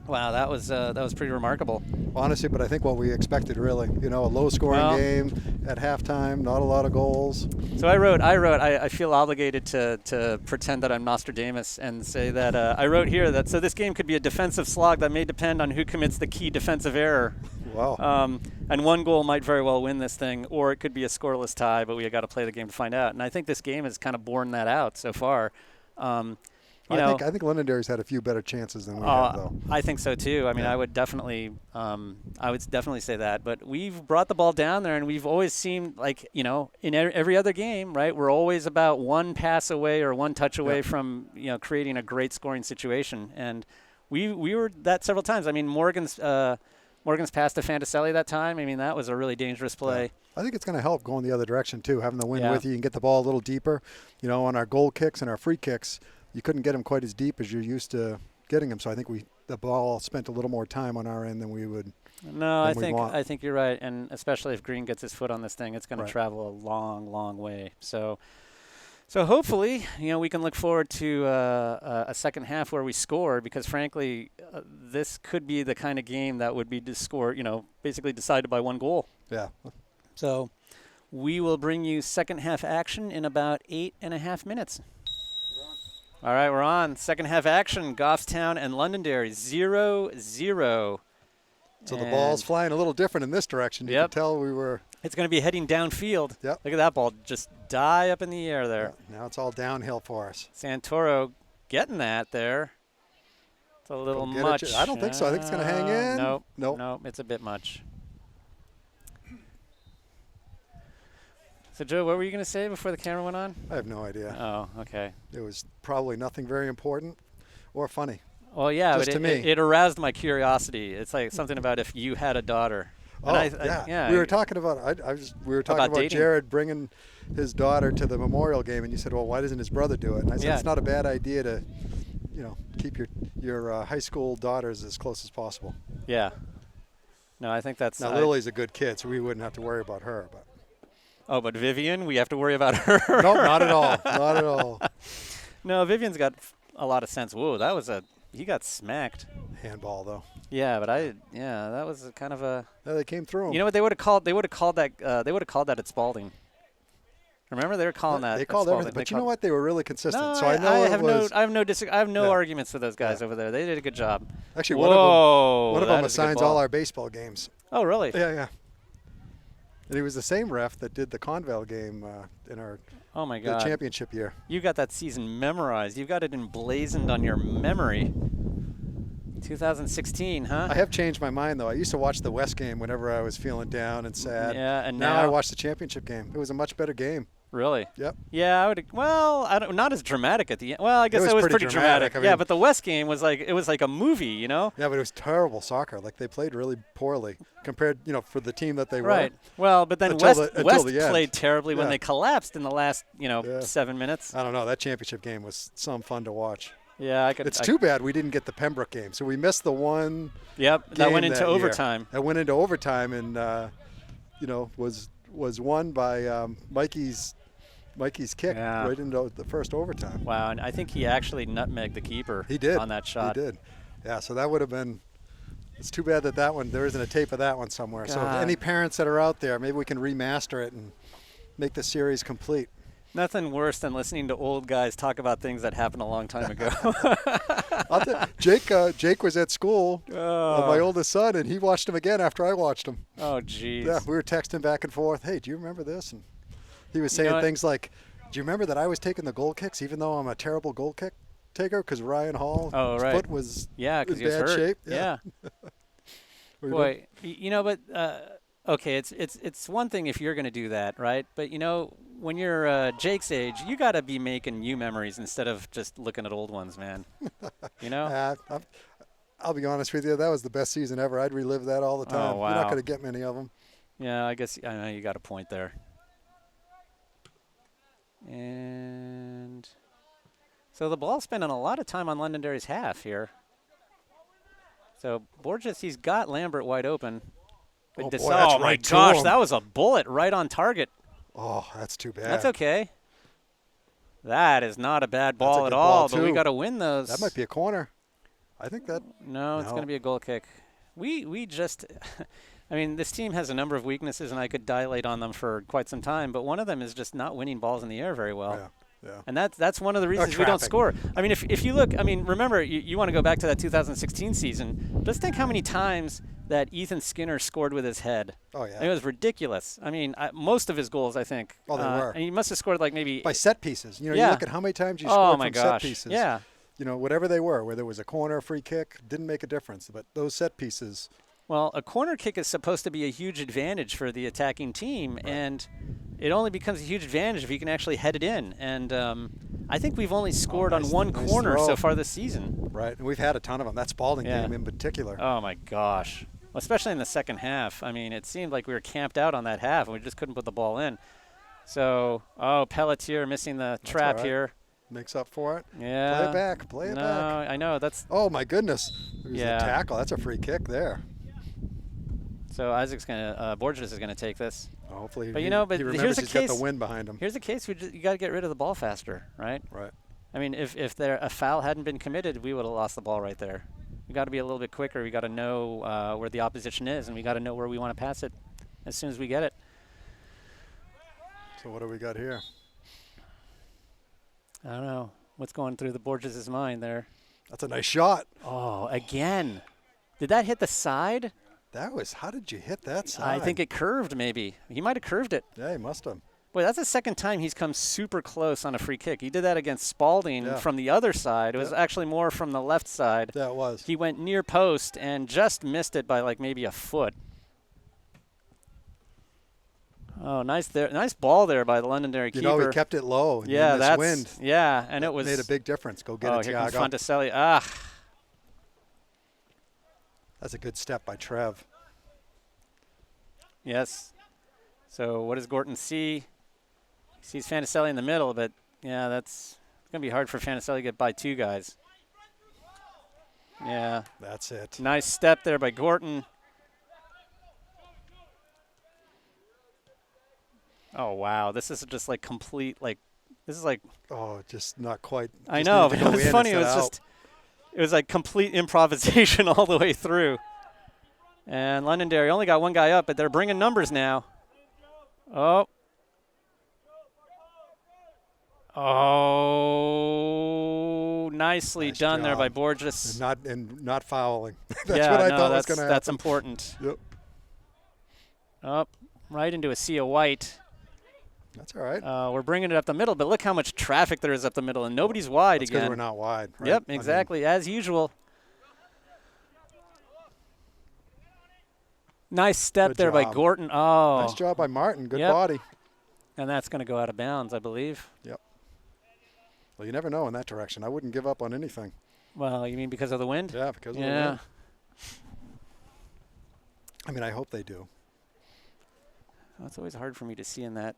Wow, that was pretty remarkable. Honestly, but I think what we expected, really, a low-scoring game at halftime, not a lot of goals. So I feel obligated to pretend that I'm Nostradamus and say that I wrote here that so this game could be a defensive slog that may depend on who commits the key defensive error. Wow. And one goal might very well win this thing, or it could be a scoreless tie, but we got to play the game to find out. And I think this game has kind of borne that out so far. I think Londonderry's had a few better chances than we have, though. I think so too. I mean, I would definitely say that. But we've brought the ball down there, and we've always seemed like in every other game, right? We're always about one pass away or one touch away from creating a great scoring situation, and we were that several times. I mean, Morgan's pass to Fantaselli that time. I mean, that was a really dangerous play. Yeah. I think it's going to help going the other direction too, having the wind with you and get the ball a little deeper. On our goal kicks and our free kicks. You couldn't get them quite as deep as you're used to getting them. So I think the ball spent a little more time on our end than we would. No, I think you're right, and especially if Green gets his foot on this thing, it's going to travel a long, long way. So hopefully, we can look forward to a second half where we score, because frankly, this could be the kind of game that would be basically decided by one goal. Yeah. So we will bring you second half action in about 8.5 minutes. All right, we're on. Second half action, Goffstown and Londonderry, 0-0. So the ball's flying a little different in this direction. You can tell we were. It's going to be heading downfield. Yep. Look at that ball just die up in the air there. Yeah, now it's all downhill for us. Santoro getting that there. It's a little much. I don't think so. I think it's going to hang in. Nope, it's a bit much. So, Joe, what were you going to say before the camera went on? I have no idea. Oh, okay. It was probably nothing very important or funny. Well, yeah, just but to me. It aroused my curiosity. It's like something about if you had a daughter. Yeah. We were talking about about Jared bringing his daughter to the memorial game, and you said, well, why doesn't his brother do it? And I said, it's not a bad idea to, keep your high school daughters as close as possible. Yeah. No, I think that's. Now Lily's a good kid, so we wouldn't have to worry about her, but. Oh, but Vivian, we have to worry about her. No, not at all. Not at all. No, Vivian's got a lot of sense. Whoa, he got smacked. Handball, though. Yeah, but that was kind of a. Yeah, they came through him. You know what they would have called? They would have called that at Spalding. Remember, they were calling that. They called everything, but you know what? They were really consistent. No, so I know I have no arguments with those guys over there. They did a good job. Actually, one of them assigns all our baseball games. Oh, really? Yeah. And he was the same ref that did the Conval game in our the championship year. You got that season memorized. You've got it emblazoned on your memory. 2016, huh? I have changed my mind, though. I used to watch the West game whenever I was feeling down and sad. Yeah, and now I watch the championship game. It was a much better game. Really? Yep. Yeah, I would. Well, not as dramatic at the end. Well, I guess it was pretty dramatic. I mean, yeah, but the West game was like a movie, Yeah, but it was terrible soccer. Like they played really poorly compared, for the team that they were. Right. Well, but then West played terribly when they collapsed in the last, 7 minutes. I don't know. That championship game was some fun to watch. Yeah, It's too bad we didn't get the Pembroke game, so we missed the one. Yep, that went into overtime. That went into overtime, and was won by Mikey's kick right into the first overtime. Wow, and I think he actually nutmegged the keeper. He did on that shot. He did. Yeah, so that would have been. It's too bad that one there isn't a tape of that one somewhere. God. So if any parents that are out there, maybe we can remaster it and make the series complete. Nothing worse than listening to old guys talk about things that happened a long time ago. Jake was at school, my oldest son, and he watched him again after I watched him. Oh, geez. Yeah, we were texting back and forth. Hey, do you remember this? And he was saying things like, do you remember that I was taking the goal kicks even though I'm a terrible goal kick taker? Because Ryan Hall's foot was in bad shape. Yeah. Boy, but okay, it's one thing if you're going to do that, right? But, when you're Jake's age, you got to be making new memories instead of just looking at old ones, man. I'll be honest with you. That was the best season ever. I'd relive that all the time. Oh, wow. You're not going to get many of them. Yeah, I guess I know you got a point there. And So the ball's spending a lot of time on Londonderry's half here. So Borges, he's got Lambert wide open. But oh my gosh, that was a bullet right on target. Oh, that's too bad. That's okay. That is not a bad ball at all, but we got to win those. That might be a corner. I think that. No, it's going to be a goal kick. We just, I mean, this team has a number of weaknesses, and I could dilate on them for quite some time, but one of them is just not winning balls in the air very well. Yeah. Yeah. And that's one of the reasons we don't score. I mean, if you look, I mean, remember, you want to go back to that 2016 season. Just think how many times that Ethan Skinner scored with his head. Oh, yeah. It was ridiculous. I mean, most of his goals, I think. Oh, they were. And he must have scored like maybe. By set pieces. You know, you look at how many times you scored from set pieces. Yeah. You know, whatever they were, whether it was a corner, free kick, didn't make a difference. But those set pieces. Well, a corner kick is supposed to be a huge advantage for the attacking team, and it only becomes a huge advantage if you can actually head it in. And I think we've only scored on one corner so far this season. Right, and we've had a ton of them. That Spalding game in particular. Oh, my gosh. Especially in the second half. I mean, it seemed like we were camped out on that half, and we just couldn't put the ball in. So, Pelletier missing the trap here. Makes up for it. Yeah. Play it back. Play it back. No, I know. That's. Oh, my goodness. There's a tackle. That's a free kick there. So Borges is gonna take this. Hopefully, but here's a case. Got the wind behind him. Here's a case. You got to get rid of the ball faster, right? Right. I mean, if a foul hadn't been committed, we would have lost the ball right there. We got to be a little bit quicker. We got to know where the opposition is, and we got to know where we want to pass it as soon as we get it. So what do we got here? I don't know what's going through the Borges' mind there. That's a nice shot. Oh, again. Did that hit the side? That was, how did you hit that side? I think it curved maybe. He might have curved it. Yeah, he must have. Boy, that's the second time he's come super close on a free kick. He did that against Spalding from the other side. It was actually more from the left side. Yeah, it was. He went near post and just missed it by like maybe a foot. Oh, nice there. Nice ball there by the Londonderry keeper. You know, he kept it low. Yeah, that's wind. Yeah, and it was made a big difference. Go get it, here comes Thiago. Fonticelli. Ah. That's a good step by Trev. Yes. So what does Gorton see? He sees Fonticelli in the middle, but yeah, it's going to be hard for Fonticelli to get by two guys. Yeah. That's it. Nice step there by Gorton. Oh, wow. This is just like complete, like, this is like. Oh, just not quite. I know, but it was funny. It was just, it was like complete improvisation all the way through. And Londonderry only got one guy up, but they're bringing numbers now. Oh. Oh, nicely done there by Borges. And not fouling. That's what I thought was going to happen. That's important. Yep. Up, right into a sea of white. That's all right. We're bringing it up the middle, but look how much traffic there is up the middle, and nobody's wide again. Because we're not wide. Right? Yep, exactly, as usual. Nice step there by Gorton. Oh. Nice job by Martin. Good body. And that's going to go out of bounds, I believe. Yep. Well, you never know in that direction. I wouldn't give up on anything. Well, you mean because of the wind? Yeah, because of the wind. I mean, I hope they do. Well, it's always hard for me to see in that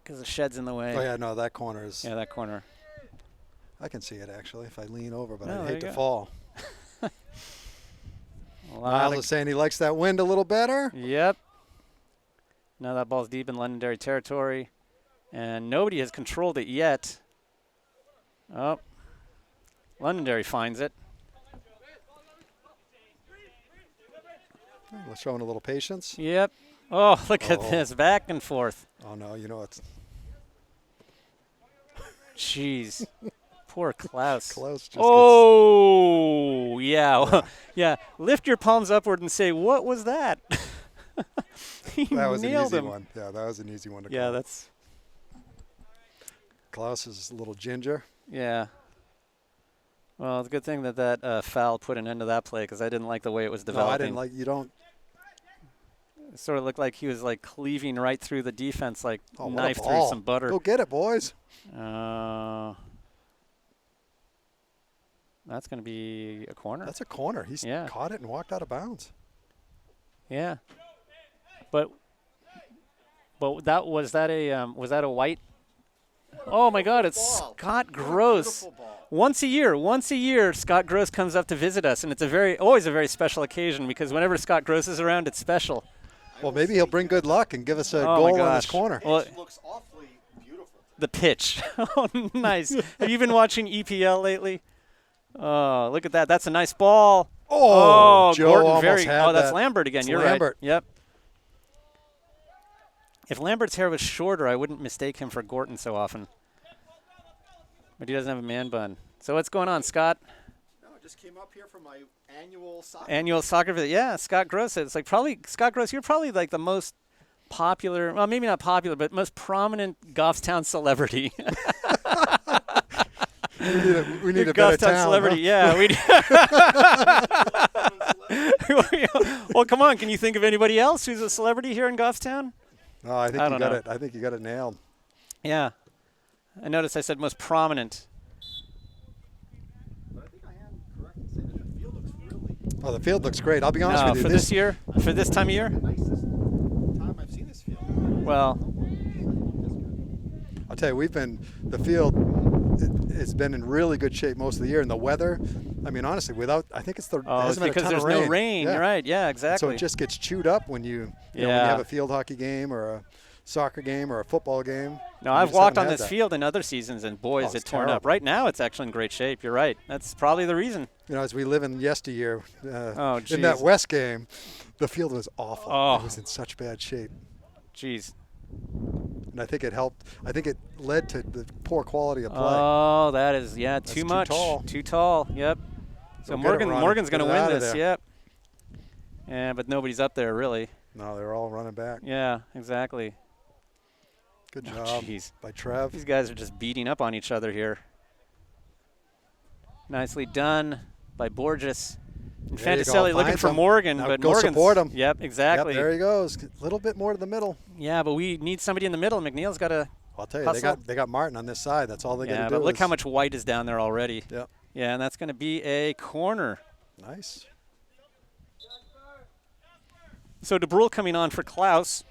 because the shed's in the way. Oh, yeah, no, that corner is. Yeah, that corner. I can see it, actually, if I lean over, but No, I'd hate to fall. Miles is saying he likes that wind a little better. Yep. Now that ball's deep in Londonderry territory, and nobody has controlled it yet. Oh, Londonderry finds it. Well, showing a little patience. Yep. Oh, look at this, back and forth. Oh, no, you know it's. Jeez. Poor Klaus. Klaus just yeah. Yeah. Lift your palms upward and say, what was that? That was an easy him. one. Yeah, that was an easy one to call. Yeah, that's. Klaus is a little ginger. Yeah. Well, it's a good thing that foul put an end to that play because I didn't like the way it was developing. No, I didn't like. You don't. It sort of looked like he was like cleaving right through the defense, like knife through some butter. Go get it, boys. That's going to be a corner. That's a corner. He's caught it and walked out of bounds. Yeah. But was that a white Oh my God, it's Scott Gross. Once a year, Scott Gross comes up to visit us, and it's always a very special occasion because whenever Scott Gross is around, it's special. Well, maybe he'll bring good luck and give us a goal on this corner. Well, it looks awfully beautiful. The pitch. Oh, nice. Have you been watching EPL lately? Oh, look at that. That's a nice ball. Oh, Joe Gordon almost had that's that. Lambert again. It's You're Lambert. right. Yep. If Lambert's hair was shorter, I wouldn't mistake him for Gorton so often. But he doesn't have a man bun. So what's going on, Scott? No, I just came up here for my annual soccer. Annual soccer visit. Yeah, Scott Gross. It's like probably Scott Gross. You're probably like the most popular. Well, maybe not popular, but most prominent Goffstown celebrity. We need a better town, celebrity. Huh? Yeah, well, come on. Can you think of anybody else who's a celebrity here in Goffstown? No, I think you got it. I think you got it nailed. Yeah. I noticed I said most prominent. But I think I am correct in saying that the field looks really Oh, the field looks great. I'll be honest with you. For this year? For this time of year? the nicest time I've seen this field. Well, I'll tell you, the field has been in really good shape most of the year, and the weather, I mean, honestly, I think it's it's because there's no rain. Yeah. Right, yeah, exactly. So it just gets chewed up when you know, when you have a field hockey game or a soccer game or a football game. No, I've walked on this field in other seasons, and boy, is it torn up. Right now, it's actually in great shape. You're right. That's probably the reason. You know, as we live in yesteryear, in that West game, the field was awful. Oh. It was in such bad shape. Jeez. And I think it helped. I think it led to the poor quality of play. Oh, that is, too much. Too tall. Yep. So Morgan's going to win this. Yep. Yeah, but nobody's up there, really. No, they're all running back. Yeah, exactly. Good job by Trev. These guys are just beating up on each other here. Nicely done by Borges. And Fantaselli looking for Morgan, now but go Morgan's support him. Yep, exactly. Yep, there he goes. A little bit more to the middle. Yeah, but we need somebody in the middle. McNeil's got to I'll tell you, they got Martin on this side. That's all they got to do. Yeah, but look how much white is down there already. Yep. Yeah, and that's going to be a corner. Nice. So DeBrule coming on for Klaus.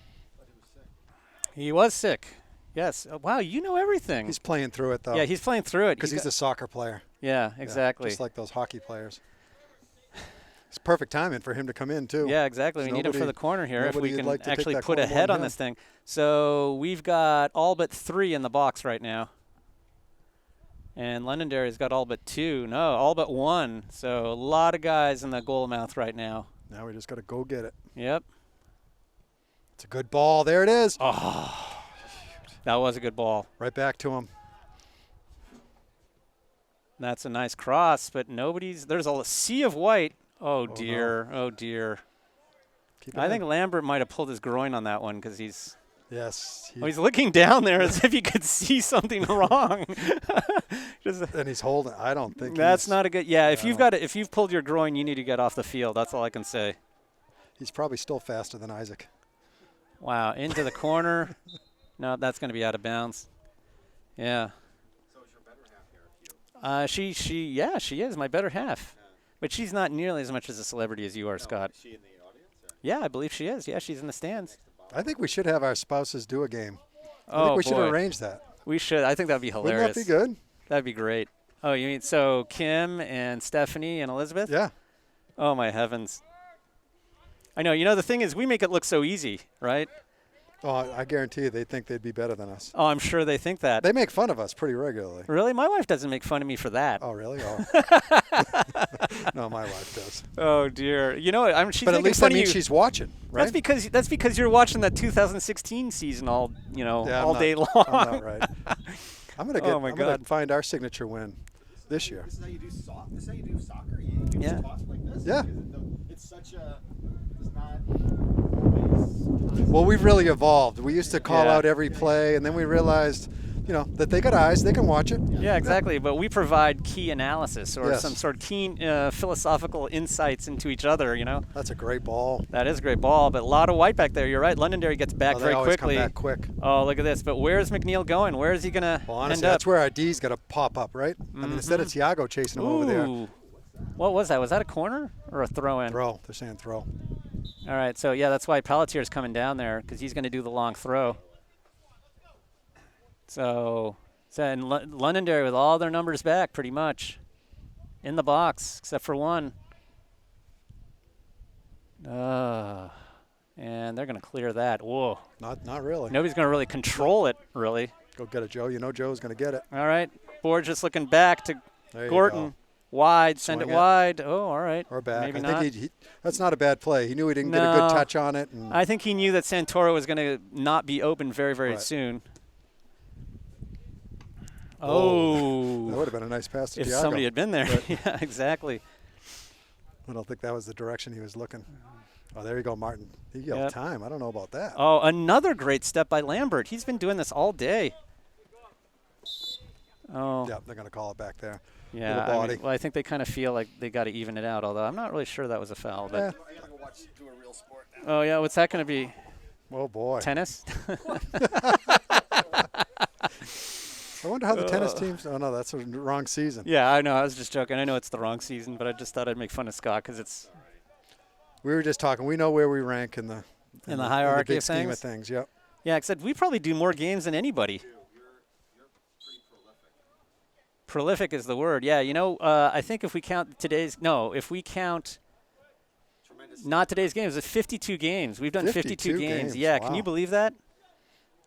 He was sick. Yes. Oh, wow, you know everything. He's playing through it, though. Yeah, he's playing through it. Because he's a soccer player. Yeah, exactly. Yeah, just like those hockey players. It's perfect timing for him to come in, too. Yeah, exactly. We need him for the corner here if we can actually put a head on this thing. So we've got all but 3 in the box right now. And Londonderry's got all but 2. No, all but 1. So a lot of guys in the goal mouth right now. Now we just got to go get it. Yep. It's a good ball. There it is. Oh, that was a good ball. Right back to him. That's a nice cross, but there's a sea of white. Oh, dear. No. Oh, dear. I think Lambert might have pulled his groin on that one because he's – yes. he's looking down there as if he could see something wrong. And he's holding. I don't think that's not a good – yeah, if you've pulled your groin, you need to get off the field. That's all I can say. He's probably still faster than Isaac. Wow, into the corner. No, that's going to be out of bounds. Yeah. So is your better half here? She is my better half. But she's not nearly as much as a celebrity as you are, Scott. Is she in the audience? Or? Yeah, I believe she is. Yeah, she's in the stands. I think we should have our spouses do a game. I Oh, think we should boy. arrange that. We should. I think that would be hilarious. Wouldn't that be good? That'd be great. Oh, you mean so Kim and Stephanie and Elizabeth? Yeah. Oh, my heavens. I know. You know, the thing is we make it look so easy, right? Oh, I guarantee you they think they'd be better than us. Oh, I'm sure they think that. They make fun of us pretty regularly. Really? My wife doesn't make fun of me for that. Oh, really? Oh. No, my wife does. Oh, dear. You know, she's but at making least fun that of means you. she's watching, right? That's because you're watching that 2016 season all day long. I'm not right. I'm gonna Oh, my God. find our signature win this year. This is how you do soccer. You just toss like this. Yeah. It's such a. It's not always. Well, we've really evolved. We used to call out every play, and then we realized, that they got eyes, they can watch it. Yeah, exactly. But we provide key analysis or some sort of keen philosophical insights into each other, That's a great ball. That is a great ball, but a lot of white back there. You're right. Londonderry gets back very quickly. Come back quick. Oh, look at this. But where's McNeil going? Where is he going to end up? That's where our D's got to pop up, right? I mean, instead of Thiago chasing him over there. What was that? Was that a corner or a throw-in? Throw. They're saying throw. All right, so, that's why Pelletier's coming down there because he's going to do the long throw. So So in Londonderry with all their numbers back, pretty much, in the box, except for one. And they're going to clear that. Whoa. Not really. Nobody's going to really control it, really. Go get it, Joe. You know Joe's going to get it. All right. Board just looking back to Gorton. Wide. Send it wide. Oh, all right. Or back. Maybe I not. think that's not a bad play. He knew he didn't get a good touch on it. And I think he knew that Santoro was going to not be open very, very soon. Oh. That would have been a nice pass to if Thiago. Somebody had been there. Yeah, exactly. I don't think that was the direction he was looking. Oh, there you go, Martin. He got time. I don't know about that. Oh, another great step by Lambert. He's been doing this all day. Oh. Yeah, they're going to call it back there. Yeah, I think they kind of feel like they got to even it out, although I'm not really sure that was a foul. But I got to go do a real sport now. Oh, yeah, what's that going to be? Oh, boy. Tennis? I wonder how the tennis teams – oh, no, that's the wrong season. Yeah, I know. I was just joking. I know it's the wrong season, but I just thought I'd make fun of Scott because it's – We were just talking. We know where we rank in the hierarchy of scheme of things. Yep. Yeah, except we probably do more games than anybody. You're pretty prolific. Prolific is the word. Yeah, I think if we count not today's games, it's 52 games. We've done 52 games. Yeah, wow. Can you believe that?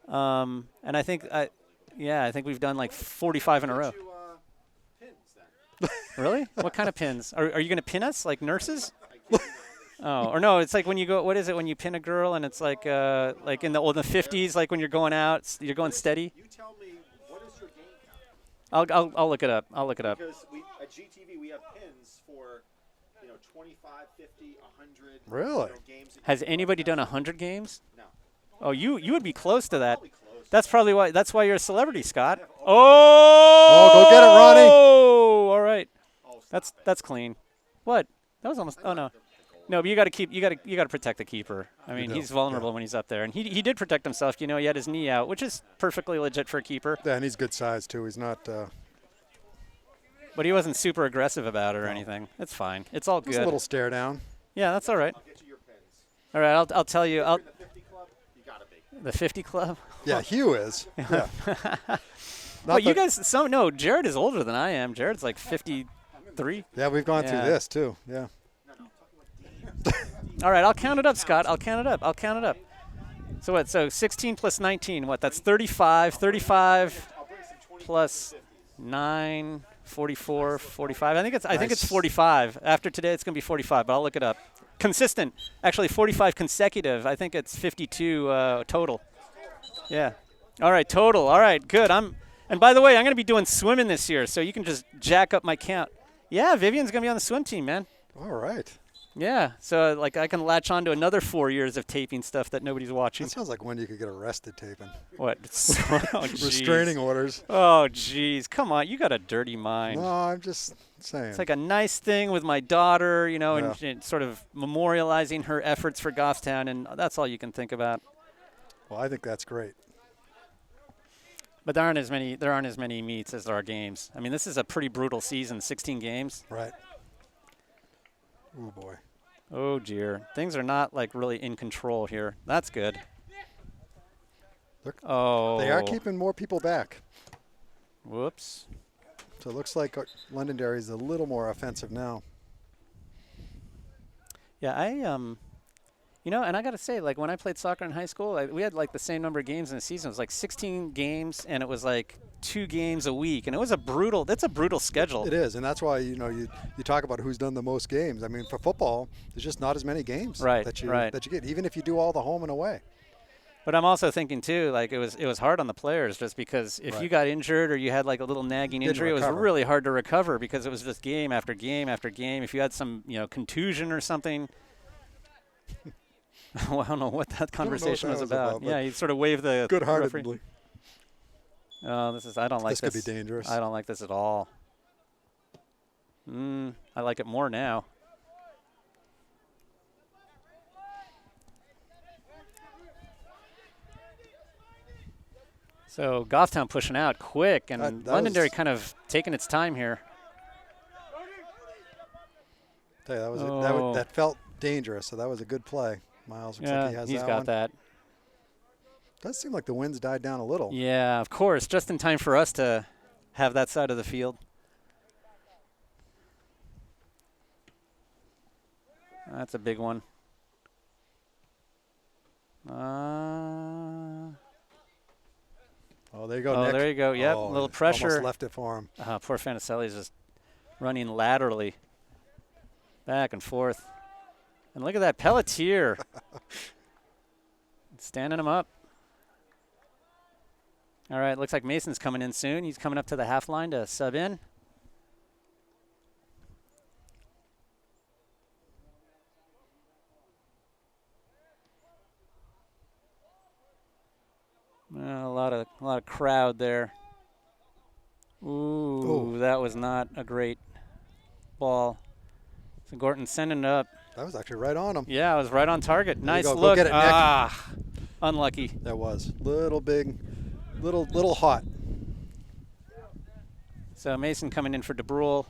And I think we've done like 45 in a row. Pins then. Really? What kind of pins? Are you going to pin us like nurses? Oh, or no, it's like when you go, what is it when you pin a girl and it's like in the 50s, like when you're going out, you're going steady? You tell me, what is your game count? I'll look it up. Because at GTV we have pins for 25, 50, 100 really? Games. Has anybody done 100 games? No. Oh, you would be close to that. Close. That's probably why. That's why you're a celebrity, Scott. Oh, go get it, Ronnie. Oh, all right. That's clean. What? That was almost. Oh no. No, but you got to protect the keeper. I mean, he's vulnerable when he's up there, and he did protect himself. He had his knee out, which is perfectly legit for a keeper. Yeah, and he's good size too. He's not. But he wasn't super aggressive about it or anything. It's fine. It's all good. Just a little stare down. Yeah, that's all right. I'll get you your pins. All right, I'll tell you. In the 50 club, you gotta be. The 50 club. Yeah, Hugh is. Yeah. Well, you guys. Jared is older than I am. Jared's like 53. Yeah, we've gone through this too. Yeah. All right, I'll count it up, Scott. I'll count it up. So what? So 16 plus 19. What? That's 35. 35 plus 9. 44, 45. I think it's 45. After today, it's going to be 45, but I'll look it up. Consistent. Actually, 45 consecutive. I think it's 52 total. Yeah. All right, total. All right, good. And by the way, I'm going to be doing swimming this year, so you can just jack up my count. Yeah, Vivian's going to be on the swim team, man. All right. Yeah, so I can latch on to another 4 years of taping stuff that nobody's watching. That sounds like when you could get arrested taping. What? Restraining orders. Oh, geez. Come on, you got a dirty mind. No, I'm just saying. It's like a nice thing with my daughter, and sort of memorializing her efforts for Goffstown, and that's all you can think about. Well, I think that's great. But there aren't as many meets as there are games. I mean, this is a pretty brutal season, 16 games. Right. Oh, boy. Oh, dear. Things are not, really in control here. That's good. Look, oh. They are keeping more people back. Whoops. So it looks like Londonderry is a little more offensive now. Yeah, and I got to say, when I played soccer in high school, we had, the same number of games in a season. It was, 16 games, and it was, 2 games a week. And it was that's a brutal schedule. It is, and that's why, you talk about who's done the most games. I mean, for football, there's just not as many games that you get, even if you do all the home and away. But I'm also thinking, too, it was hard on the players just because if you got injured or you had, a little nagging injury, it was really hard to recover because it was just game after game after game. If you had some, contusion or something – well, I don't know what that conversation was about. Yeah, he sort of waved the good-heartedly. Oh, I don't like this. This could be dangerous. I don't like this at all. I like it more now. So Goffstown pushing out quick, and Londonderry kind of taking its time here. Tell you, that felt dangerous, so that was a good play. Miles looks like he has he's that got one. that. Does seem like the wind's died down a little. Yeah, of course, just in time for us to have that side of the field. That's a big one. Oh, there you go, Oh, Nick. there you go. Yep, a little pressure. Almost left it for him. Poor Fanicelli's just running laterally, back and forth. And look at that Pelletier. Standing him up. All right, looks like Mason's coming in soon. He's coming up to the half line to sub in. A lot of crowd there. Ooh, that was not a great ball. So Gorton sending it up. That was actually right on him. Yeah, it was right on target. There Nice go. look. Go get it, Nick. Unlucky. That was little big, little hot. So Mason coming in for DeBrule.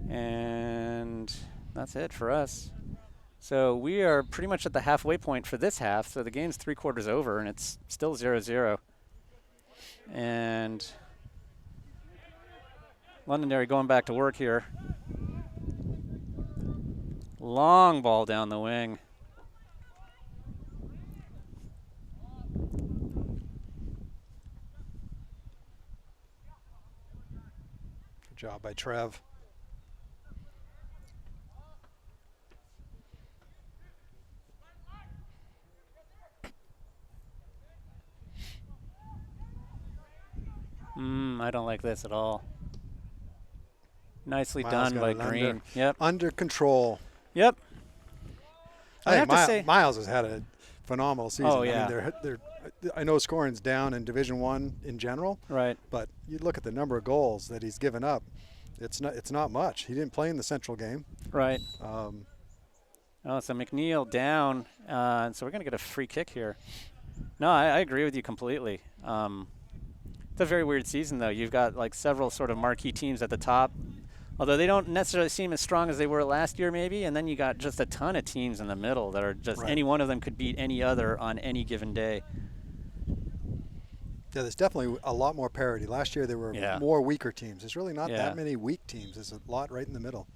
And that's it for us. So we are pretty much at the halfway point for this half. So the game's 3/4 over, and it's still 0-0. And Londonderry going back to work here. Long ball down the wing. Good job by Trev. I don't like this at all. Nicely Miles done by Green. Yep. Under control. Yep. I have to Miles, say, Miles has had a phenomenal season. Oh, yeah. I mean, I know scoring's down in Division I in general. Right. But you look at the number of goals that he's given up. It's not much. He didn't play in the Central game. Right. So McNeil down, and so we're going to get a free kick here. No, I agree with you completely. It's a very weird season, though. You've got like several sort of marquee teams at the top, although they don't necessarily seem as strong as they were last year maybe, and then you got just a ton of teams in the middle that are just any one of them could beat any other on any given day. Yeah, there's definitely a lot more parity. Last year there were more weaker teams. There's really not that many weak teams. There's a lot right in the middle.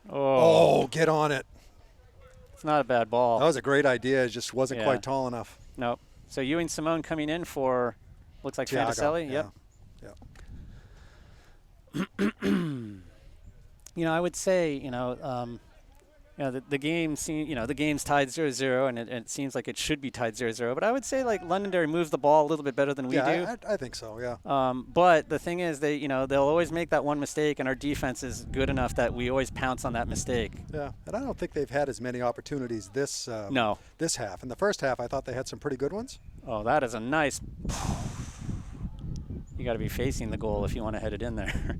Oh, get on it. It's not a bad ball. That was a great idea. It just wasn't quite tall enough. Nope. So Ewing Simone coming in for, looks like Fantaselli. Yeah. Yep. I would say, the game the game's tied 0-0, and it seems like it should be tied 0-0. But I would say like Londonderry moves the ball a little bit better than we do. I think so. Yeah. But the thing is, they'll always make that one mistake, and our defense is good enough that we always pounce on that mistake. Yeah, and I don't think they've had as many opportunities this half. In the first half, I thought they had some pretty good ones. Oh, that is a nice. You got to be facing the goal if you want to head it in there.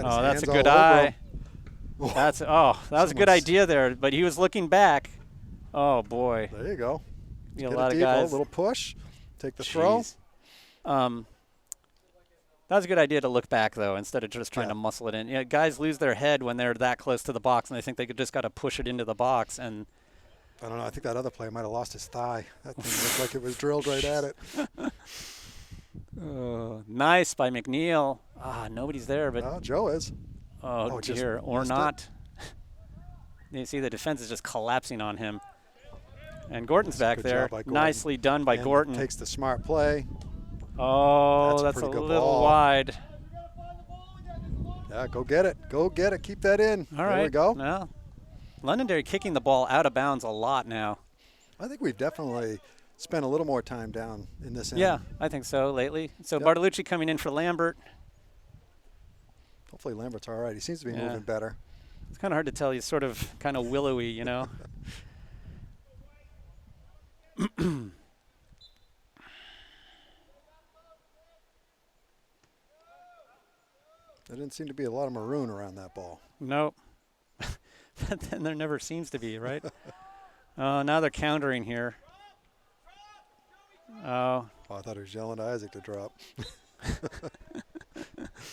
Oh, that's a good eye. That was a good idea there, but he was looking back. Oh boy. There you go. A lot of guys. A little push, take the throw. That was a good idea to look back though, instead of just trying to muscle it in. Guys lose their head when they're that close to the box, and they think they just got to push it into the box. And I don't know. I think that other player might have lost his thigh. That thing looked like it was drilled right at it. Nice by McNeil. Nobody's there, but Joe is. Oh dear, or not. You see the defense is just collapsing on him. And Gorton's back there. Nicely done by Gorton. Takes the smart play. Oh, that's a little wide. Yeah, go get it. Go get it. Keep that in. All right. There we go. Well, Londonderry kicking the ball out of bounds a lot now. I think we've definitely spent a little more time down in this end. Yeah, I think so lately. So Bartolucci coming in for Lambert. Hopefully Lambert's all right. He seems to be moving better. It's kind of hard to tell. He's sort of kind of willowy, There didn't seem to be a lot of maroon around that ball. Nope. But then there never seems to be, right? Now they're countering here. Oh. I thought he was yelling to Isaac to drop.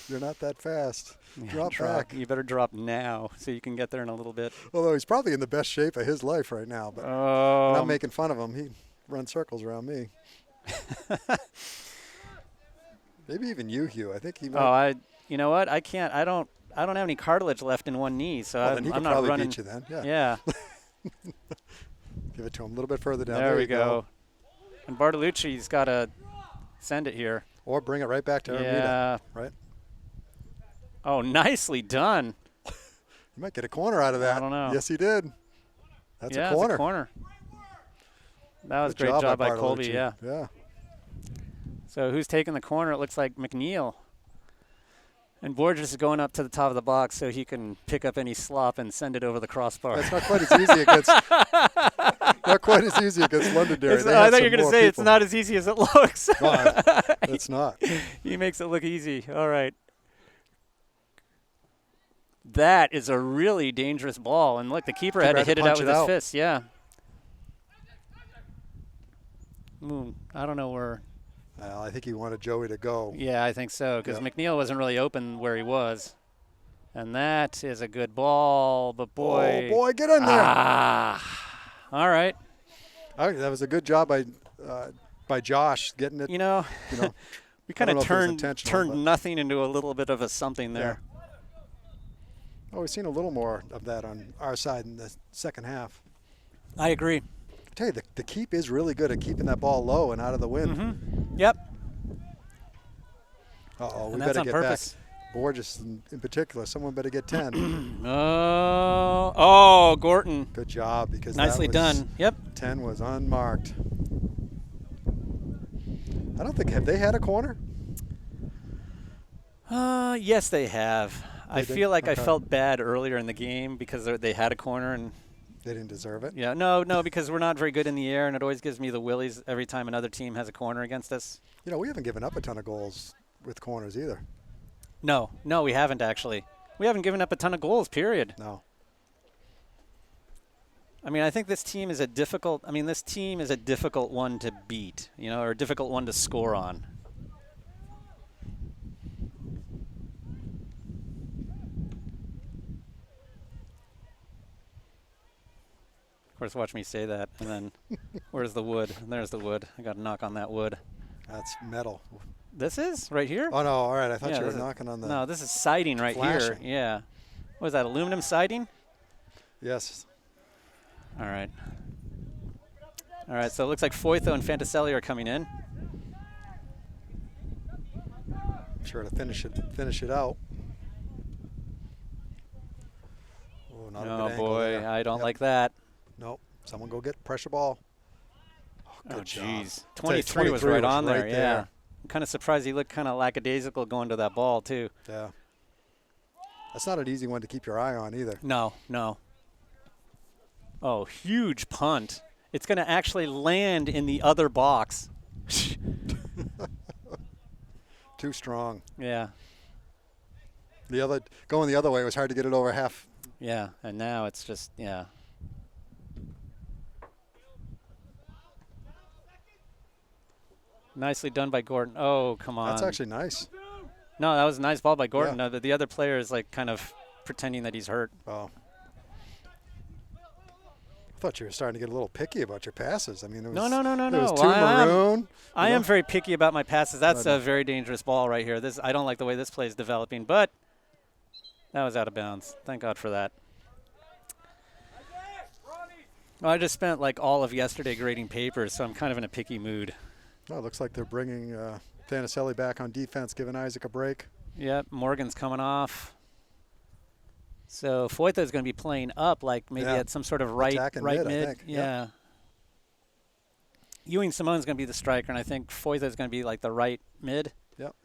You're not that fast. Drop back. You better drop now so you can get there in a little bit. Although he's probably in the best shape of his life right now. But I'm not making fun of him. He runs circles around me. Maybe even you, Hugh. I think he might. You know what? I can't. I don't have any cartilage left in one knee, so then he I'm could not probably running. beat you then. Yeah. Give it to him a little bit further down. There we go. And Bartolucci's got to send it here. Or bring it right back to Armida. Yeah. Right? Oh, nicely done. You might get a corner out of that. I don't know. Yes, he did. That's a corner. That's a corner. That was a great job by Colby, yeah. Yeah. So who's taking the corner? It looks like McNeil. And Borges is going up to the top of the box so he can pick up any slop and send it over the crossbar. That's not quite as easy against Londonderry. I thought you were going to say it's not as easy as it looks. No, it's not. He makes it look easy. All right. That is a really dangerous ball. And look, the keeper had to hit it out with his fist. Yeah. I don't know where. I think he wanted Joey to go. Yeah, I think so, because McNeil wasn't really open where he was. And that is a good ball, but boy. Oh, boy, get in there. All right. That was a good job by Josh getting it. We kind of turned nothing into a little bit of a something there. Yeah. Oh, we've seen a little more of that on our side in the second half. I agree. I tell you, the keep is really good at keeping that ball low and out of the wind. Mm-hmm. Yep. Uh-oh, we that's better on get purpose. back. Borges in particular, someone better get 10. Gorton. Good job, because nicely done. Yep. 10 was unmarked. I don't think, have they had a corner? Yes, they have. I feel like I felt bad earlier in the game because they had a corner and they didn't deserve it. Yeah, no, because we're not very good in the air, and it always gives me the willies every time another team has a corner against us. We haven't given up a ton of goals with corners either. No, we haven't actually. We haven't given up a ton of goals, period. No. I mean, I think this team is a difficult one to beat, or a difficult one to score on. Of course, watch me say that, and then where's the wood? And there's the wood. I got to knock on that wood. That's metal. This is right here? Oh, no, all right. I thought you were knocking on the No, this is siding right here. Yeah. What is that, aluminum siding? Yes. All right. All right, so it looks like Foytho and Fantaselli are coming in. Sure to finish it out. Oh, not a good angle boy, there. I don't like that. Nope. Someone go get pressure ball. Oh, jeez. 23 was right on there, yeah. I'm kind of surprised he looked kind of lackadaisical going to that ball, too. Yeah. That's not an easy one to keep your eye on either. No. Oh, huge punt. It's going to actually land in the other box. Too strong. Yeah. Going the other way was hard to get it over half. Yeah, and now it's just, yeah. Nicely done by Gordon. Oh, come on. That's actually nice. No, that was a nice ball by Gordon. Yeah. No, the other player is like kind of pretending that he's hurt. Oh. I thought you were starting to get a little picky about your passes. I mean, it was, No. It was too maroon. I am very picky about my passes. That's a very dangerous ball right here. I don't like the way this play is developing, but that was out of bounds. Thank God for that. Well, I just spent like all of yesterday grading papers, so I'm kind of in a picky mood. Oh, it looks like they're bringing Fantaselli back on defense, giving Isaac a break. Yep, Morgan's coming off. So Foytho is going to be playing up, like maybe at some sort of right mid. I think. Yeah. Ewing Simone's going to be the striker, and I think Foytho is going to be like the right mid. Yep.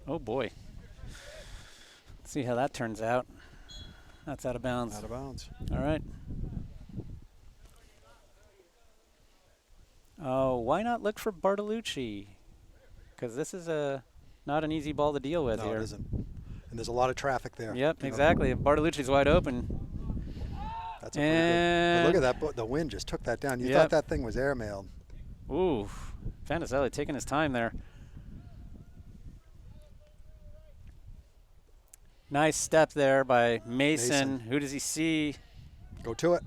Oh, boy. Let's see how that turns out. That's out of bounds. Out of bounds. All right. Oh, why not look for Bartolucci? Because this is not an easy ball to deal with here. No, it isn't. And there's a lot of traffic there. Yep, exactly. If Bartolucci's wide open. That's a pretty good. But look at that. The wind just took that down. You thought that thing was airmailed. Ooh, Fantaselli taking his time there. Nice step there by Mason. Who does he see? Go to it.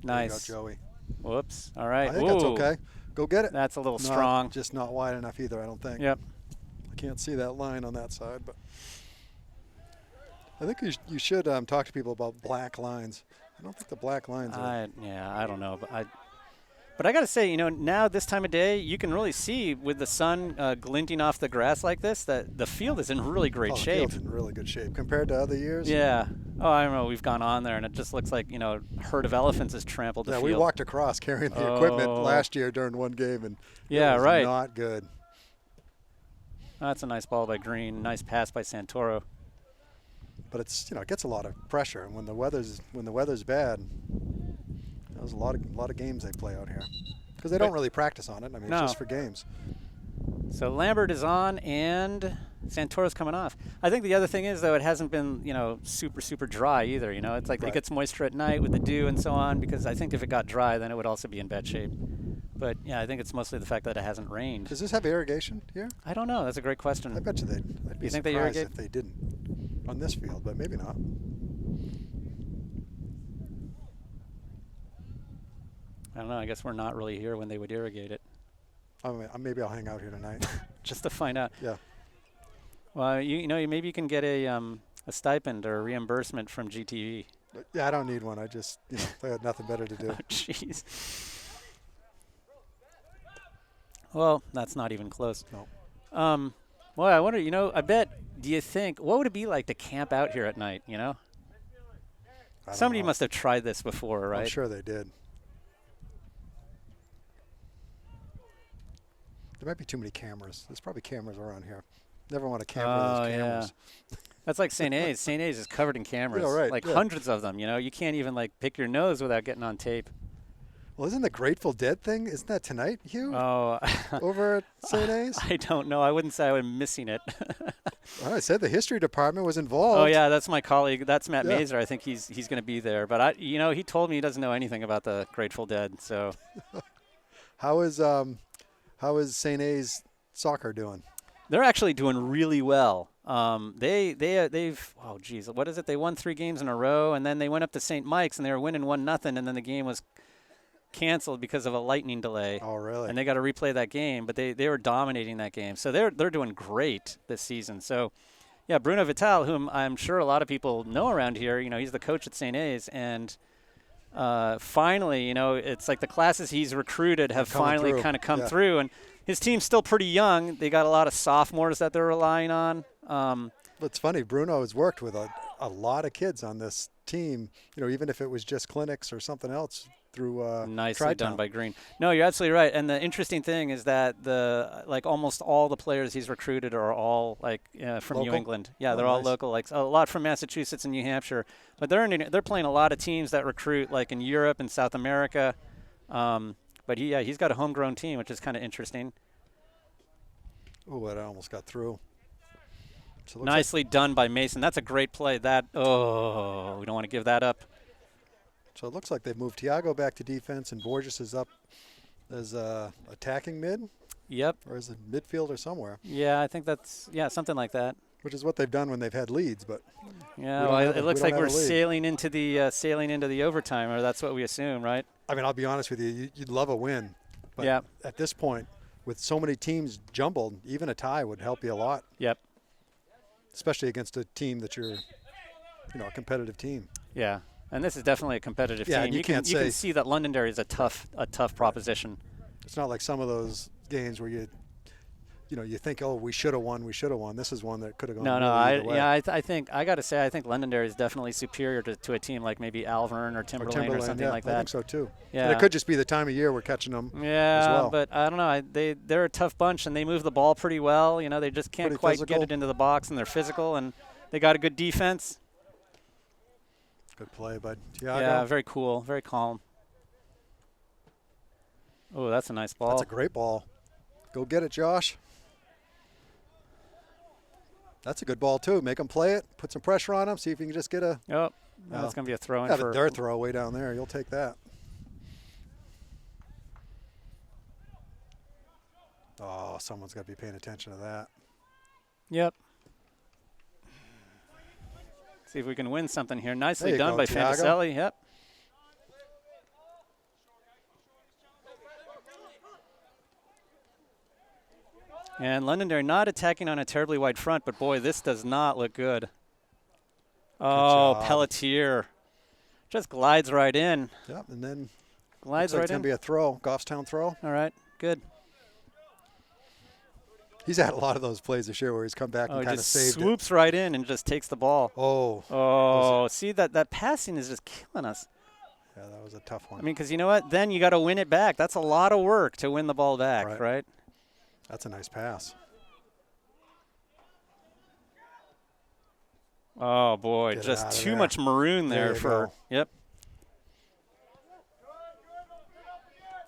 Nice. There you go, Joey. Whoops. All right. I think that's okay. Go get it. That's a little strong. Just not wide enough either, I don't think. Yep. I can't see that line on that side, but I think you should talk to people about black lines. I don't think the black lines are. Yeah, I don't know, but I got to say, now this time of day, you can really see with the sun glinting off the grass like this that the field is in really great shape. The field's in really good shape compared to other years. Yeah. Oh, I don't know. We've gone on there, and it just looks like, a herd of elephants has trampled the field. Yeah, we walked across carrying the equipment last year during one game, and it was not good. That's a nice ball by Green. Nice pass by Santoro. But it's it gets a lot of pressure, and when the weather's bad, there's a lot of games they play out here because they don't really practice on it. I mean, it's just for games. So Lambert is on, and Santoro's coming off. I think the other thing is, though, it hasn't been super dry either. It's like it gets moisture at night with the dew and so on. Because I think if it got dry, then it would also be in bad shape. But yeah, I think it's mostly the fact that it hasn't rained. Does this have irrigation here? I don't know. That's a great question. I bet you I'd be surprised if they didn't on this field, but maybe not. I don't know. I guess we're not really here when they would irrigate it. Maybe I'll hang out here tonight. Just to find out. Yeah. Well, maybe you can get a stipend or a reimbursement from GTV. Yeah, I don't need one. I just, I got nothing better to do. Oh, jeez. Well, that's not even close. No. Well, I wonder, I bet, do you think, what would it be like to camp out here at night, Somebody must have tried this before, right? I'm sure they did. There might be too many cameras. There's probably cameras around here. Never want to camera those cameras. Yeah. That's like St. A's. St. A's is covered in cameras. Yeah, right. Like hundreds of them, You can't even, pick your nose without getting on tape. Well, isn't the Grateful Dead thing, isn't that tonight, Hugh? Oh. Over at St. A's? I don't know. I wouldn't say I was missing it. Well, I said the history department was involved. Oh, yeah, that's my colleague. That's Matt Mazer. I think he's going to be there. But, he told me he doesn't know anything about the Grateful Dead. So, How is St. A's soccer doing? They're actually doing really well. They've oh geez, what is it? They won 3 games in a row, and then they went up to St. Mike's and they were winning 1-0, and then the game was canceled because of a lightning delay. Oh, really? And they got to replay that game, but they were dominating that game. So they're doing great this season. So, yeah, Bruno Vital, whom I'm sure a lot of people know around here, he's the coach at St. A's, and finally, it's like the classes he's recruited have finally kind of come through, and his team's still pretty young. They got a lot of sophomores that they're relying on. It's funny, Bruno has worked with a lot of kids on this team, even if it was just clinics or something else through nicely done by Green. No, you're absolutely right. And the interesting thing is that almost all the players he's recruited are all from local? New England. Yeah, they're all local. Like a lot from Massachusetts and New Hampshire. But they're playing a lot of teams that recruit in Europe and South America. But he's got a homegrown team, which is kind of interesting. Oh, that almost got through. So Nicely done by Mason. That's a great play. We don't want to give that up. So it looks like they've moved Thiago back to defense, and Borges is up as attacking mid. Yep. Or as a midfielder somewhere. Yeah, I think that's something like that. Which is what they've done when they've had leads, but it looks like we're sailing into the overtime, or that's what we assume, right? I mean, I'll be honest with you, you'd love a win, but at this point, with so many teams jumbled, even a tie would help you a lot. Yep. Especially against a team that you're, a competitive team. Yeah, and this is definitely a competitive team. You can see that Londonderry is a tough proposition. It's not like some of those games where you think, oh, we should have won. This is one that could have gone. I think I got to say I think Londonderry is definitely superior to a team like maybe Alvern or Timberlane or something like that. I think so too. Yeah, and it could just be the time of year we're catching them. Yeah, as well. But I don't know. They're a tough bunch and they move the ball pretty well. They just can't pretty quite physical. get it into the box, and they're physical and they got a good defense. Good play by Thiago. Yeah, very cool, very calm. Oh, that's a nice ball. That's a great ball. Go get it, Josh. That's a good ball, too. Make them play it. Put some pressure on them. See if you can just get a... Oh, that's going to be a throw-in. Have a dart throw way down there. You'll take that. Oh, someone's got to be paying attention to that. Yep. See if we can win something here. Nicely done go, by Thiago. Fantaselli. Yep. And Londonderry not attacking on a terribly wide front, but boy, this does not look good. Oh, Pelletier just glides right in. Yep, and then glides like right it's going to be a throw, Goffstown throw. All right, good. He's had a lot of those plays this year where he's come back and kind of saved it. Swoops right in and just takes the ball. Oh, see, that passing is just killing us. Yeah, that was a tough one. I mean, because you know what? Then you got to win it back. That's a lot of work to win the ball back, right? That's a nice pass. Oh, boy, just too much maroon there for – yep.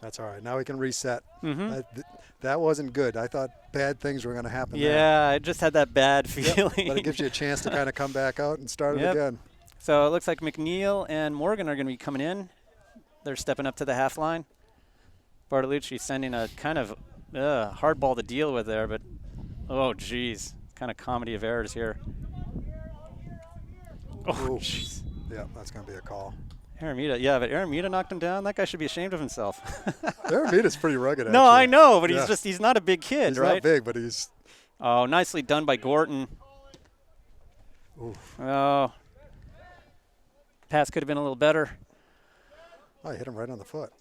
That's all right. Now we can reset. Mm-hmm. That wasn't good. I thought bad things were going to happen there. Yeah, I just had that bad feeling. Yep. But it gives you a chance to kind of come back out and start it again. So it looks like McNeil and Morgan are going to be coming in. They're stepping up to the half line. Bartolucci sending a kind of hard ball to deal with there, but oh, geez. Kind of comedy of errors here. Oh, jeez. Yeah, that's going to be a call. Aramita, yeah, but Aramita knocked him down. That guy should be ashamed of himself. Aramita's pretty rugged, No, I know, but he's not a big kid, right? He's not big, but he's... Oh, nicely done by Gorton. Oof. Oh. Pass could have been a little better. Oh, he hit him right on the foot.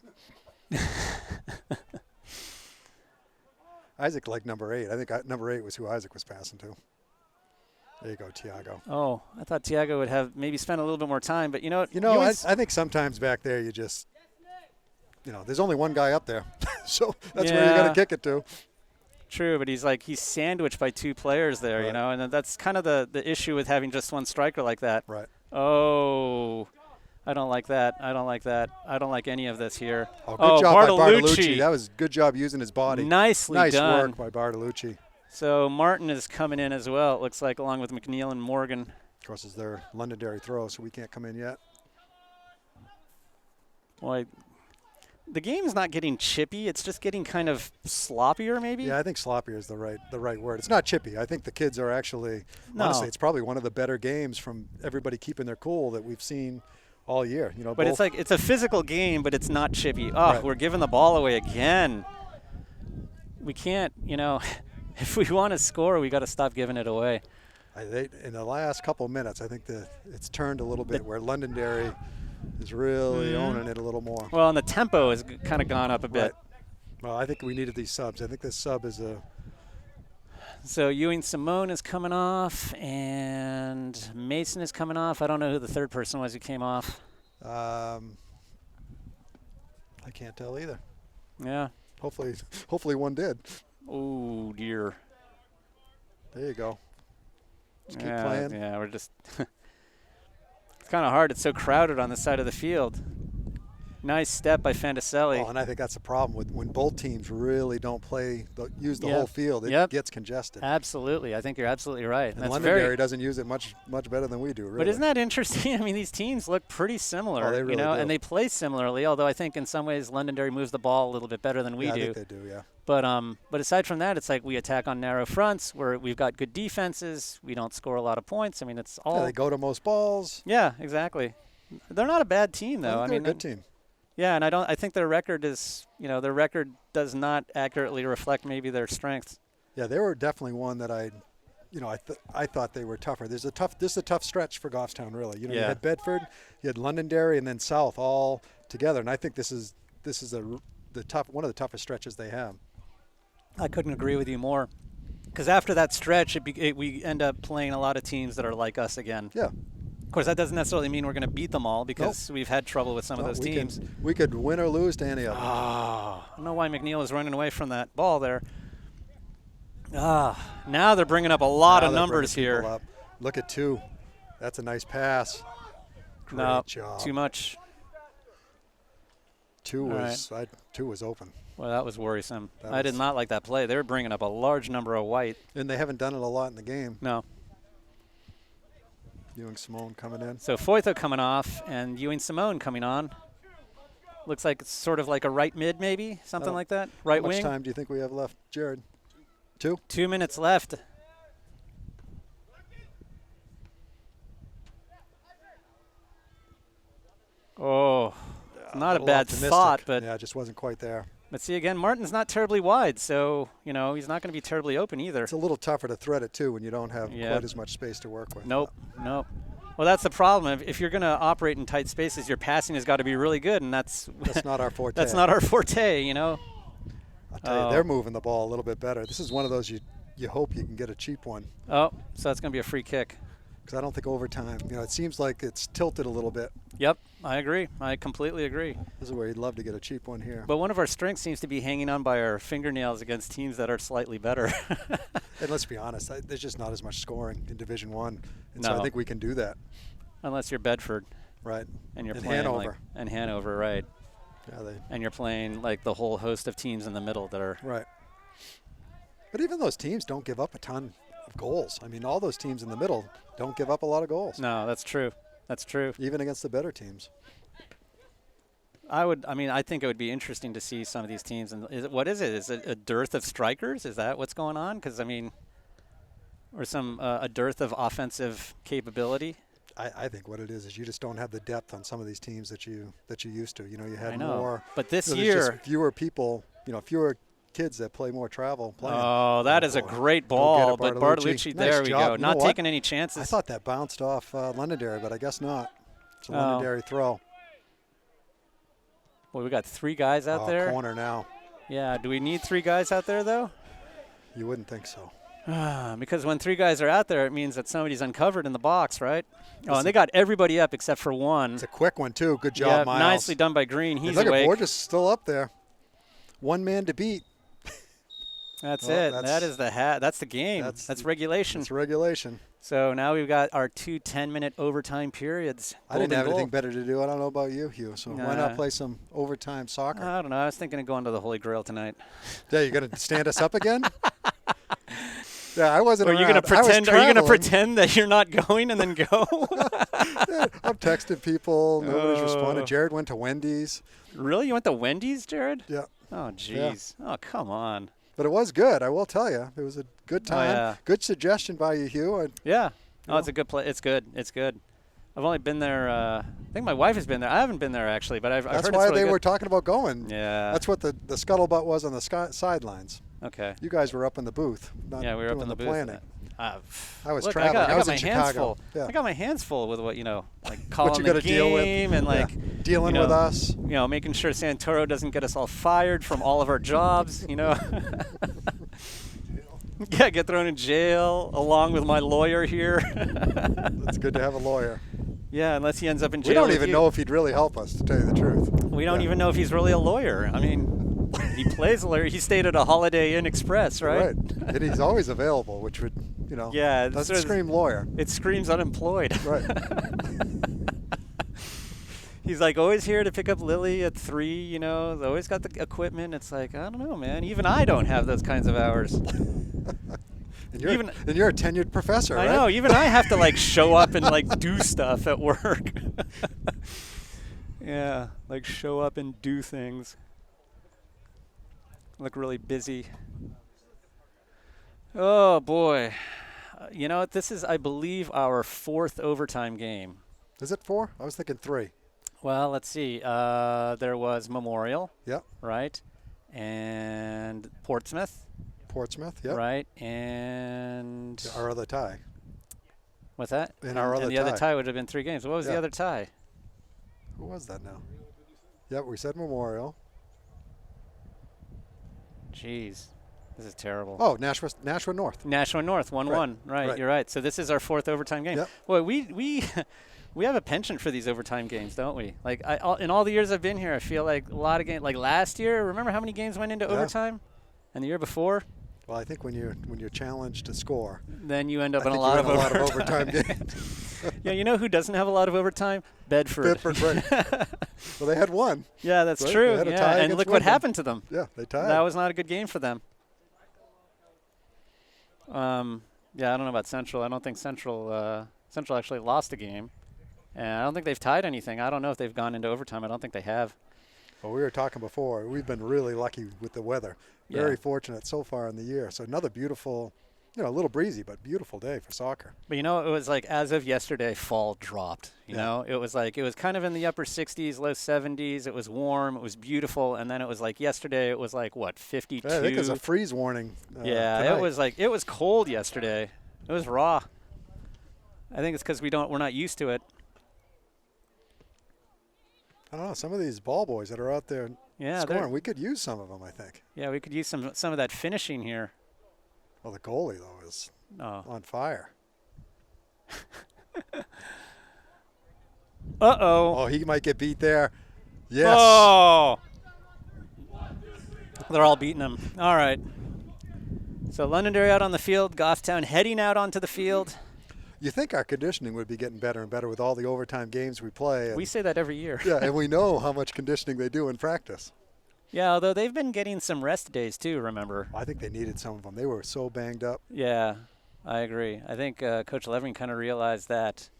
Isaac liked number 8. I think number 8 was who Isaac was passing to. There you go, Thiago. Oh, I thought Thiago would have maybe spent a little bit more time, but you know what? I think sometimes back there you just, there's only one guy up there. So that's where you got to kick it to. True, but he's sandwiched by 2 players there, and that's kind of the issue with having just one striker like that. Right. Oh, I don't like that. I don't like that. I don't like any of this here. Oh, good job by Bartolucci. That was a good job using his body. Nice done. Work by Bartolucci. So Martin is coming in as well, it looks like, along with McNeil and Morgan. Of course, it's their Londonderry throw, so we can't come in yet. Well, the game's not getting chippy. It's just getting kind of sloppier, maybe? Yeah, I think sloppier is the right word. It's not chippy. I think the kids are actually, honestly, it's probably one of the better games from everybody keeping their cool that we've seen all year. But it's like it's a physical game, but it's not chippy. Oh, we're giving the ball away again. We can't, if we want to score, we got to stop giving it away. In the last couple minutes, I think it's turned a little bit where Londonderry is really owning it a little more. Well, and the tempo has kind of gone up a bit. Right. Well, I think we needed these subs. I think this sub is a... So Ewing Simone is coming off, and Mason is coming off. I don't know who the third person was who came off. I can't tell either. Yeah. Hopefully one did. Oh, dear. There you go. Just keep playing. Yeah, we're just – it's kind of hard. It's so crowded on the side of the field. Nice step by Fantaselli. Oh, and I think that's the problem with when both teams really don't use the whole field. It gets congested. Absolutely. I think you're absolutely right. And Londonderry doesn't use it much better than we do, really. But isn't that interesting? I mean, these teams look pretty similar, they really do. And they play similarly, although I think in some ways Londonderry moves the ball a little bit better than we do. I think they do, yeah. But aside from that, it's like we attack on narrow fronts where we've got good defenses. We don't score a lot of points. I mean, it's all – they go to most balls. Yeah, exactly. They're not a bad team, though. I mean, they're a good team. Yeah, and I think their record is, their record does not accurately reflect maybe their strengths. Yeah, they were definitely one that I thought they were tougher. This is a tough stretch for Goffstown, really. You had Bedford, you had Londonderry, and then South all together, and I think this is one of the toughest stretches they have. I couldn't agree with you more, because after that stretch, we end up playing a lot of teams that are like us again. Yeah. Of course, that doesn't necessarily mean we're going to beat them all because we've had trouble with some of those teams. We could win or lose to any of them. I don't know why McNeil is running away from that ball there. Now they're bringing up a lot of numbers here. Up. Look at 2. That's a nice pass. Great job. Too much. 2 was open. Well, that was worrisome. I did not like that play. They were bringing up a large number of white. And they haven't done it a lot in the game. No. Ewing Simone coming in. So Foytho coming off and Ewing Simone coming on. Looks like it's sort of like a right mid maybe, something like that. Right wing. How much time do you think we have left, Jared? 2? 2 minutes left. Oh, not a bad thought, but yeah, it just wasn't quite there. But see, again, Martin's not terribly wide, so, he's not going to be terribly open either. It's a little tougher to thread it, too, when you don't have quite as much space to work with. Nope. Well, that's the problem. If you're going to operate in tight spaces, your passing has got to be really good, and that's not our forte. That's not our forte, I'll tell you, they're moving the ball a little bit better. This is one of those you hope you can get a cheap one. Oh, so that's going to be a free kick. Because I don't think overtime, it seems like it's tilted a little bit. Yep, I agree. I completely agree. This is where you'd love to get a cheap one here. But one of our strengths seems to be hanging on by our fingernails against teams that are slightly better. And let's be honest, there's just not as much scoring in Division One, and no. so I think we can do that. Unless you're Bedford, right? And you're playing Hanover, and Hanover, right? Yeah, and you're playing like the whole host of teams in the middle that are right. But even those teams don't give up a ton of goals. I mean, all those teams in the middle don't give up a lot of goals. No, that's true. That's true. Even against the better teams. I think it would be interesting to see some of these teams. And what is it? Is it a dearth of strikers? Is that what's going on? Because or a dearth of offensive capability. I think what it is you just don't have the depth on some of these teams that you used to. You had know. more. But this year, just fewer people. Fewer kids that play more travel playing. Oh, that is a great ball, but Bartolucci, there we go. Not taking any chances. I thought that bounced off Londonderry, but I guess not. It's a Londonderry throw. Well, we got 3 guys out there. Corner now. Yeah, do we need 3 guys out there, though? You wouldn't think so. Because when 3 guys are out there, it means that somebody's uncovered in the box, right? Oh, and they got everybody up except for one. It's a quick one, too. Good job, Miles. Nicely done by Green. He's awake. Look at Borges still up there. One man to beat. That's it. That is the hat. That's the game. That's regulation. That's regulation. So now we've got our 2 10-minute overtime periods. I didn't have anything better to do. I don't know about you, Hugh. So why not play some overtime soccer? I don't know. I was thinking of going to the Holy Grail tonight. Yeah, you're going to stand us up again? Yeah, I wasn't. Are you going to pretend? Are you going to pretend that you're not going and then go? Yeah, I've texted people. Nobody's responded. Jared went to Wendy's. Really? You went to Wendy's, Jared? Yeah. Oh, jeez. Yeah. Oh, come on. But it was good. I will tell you, it was a good time. Oh, yeah. Good suggestion by you, Hugh. Yeah. Oh, it's a good play. It's good. It's good. I've only been there. I think my wife has been there. I haven't been there actually, but I've heard it's really good. That's why they were talking about going. Yeah. That's what the scuttlebutt was on the sidelines. Okay. You guys were up in the booth. Yeah, we were up in the booth. Planning. I was look, traveling. I got was my in hands Chicago. full. Yeah. I got my hands full with what like calling what you the gotta game deal with. And like dealing with us. Making sure Santoro doesn't get us all fired from all of our jobs. Yeah, get thrown in jail along with my lawyer here. It's good to have a lawyer. Yeah, unless he ends up in jail. We don't even know if he'd really help us, to tell you the truth. We don't even know if he's really a lawyer. I mean, he plays a lawyer. He stayed at a Holiday Inn Express, right? Right. And he's always available, which would, yeah, doesn't scream lawyer. It screams unemployed. Right. He's like always here to pick up Lily at 3, always got the equipment. It's like, I don't know, man. Even I don't have those kinds of hours. And you're a tenured professor, right? I know. Even I have to show up and do stuff at work. Yeah, show up and do things. Look really busy. Oh boy. This is, I believe, our 4th overtime game. Is it 4? I was thinking 3. Well, let's see. There was Memorial. Yep. Right. And Portsmouth. Yep. Right. And our other tie. What's that? And the other tie would have been 3 games. What was the other tie? Who was that now? Yep, we said Memorial. Jeez. This is terrible. Oh, Nashua North. Nashua North, 1-1. Right, you're right. So this is our 4th overtime game. Yep. Well, we have a penchant for these overtime games, don't we? In all the years I've been here, I feel like a lot of games. Like last year, remember how many games went into overtime? And the year before? Well, I think when you're challenged to score, then you end up in a lot of overtime games. Yeah, you know who doesn't have a lot of overtime? Bedford. Right. Well, they had one. Yeah, that's right? true. They had a tie and look what happened to them. Yeah, they tied. That was not a good game for them. Yeah, I don't know about Central. I don't think Central actually lost a game. And I don't think they've tied anything. I don't know if they've gone into overtime. I don't think they have. Well, we were talking before. We've been really lucky with the weather. Very fortunate so far in the year. So another beautiful you know, a little breezy, but beautiful day for soccer. But, you know, it was like as of yesterday, fall dropped. You know, it was like it was kind of in the upper 60s, low 70s. It was warm. It was beautiful. And then it was like yesterday, it was like, what, 52? I think there's a freeze warning. Yeah, tonight. it was like it was cold yesterday. It was raw. I think it's because we're not used to it. I don't know. Some of these ball boys that are out there scoring, we could use some of them, I think. Yeah, we could use some of that finishing here. Well, the goalie, though, is on fire. Uh-oh. Oh, he might get beat there. Yes. Oh. They're all beating him. All right. So Londonderry out on the field, Goffstown heading out onto the field. You think our conditioning would be getting better and better with all the overtime games we play. We say that every year. Yeah, and we know how much conditioning they do in practice. Yeah, although they've been getting some rest days too, remember? I think they needed some of them. They were so banged up. Yeah, I agree. I think Coach Levering kind of realized that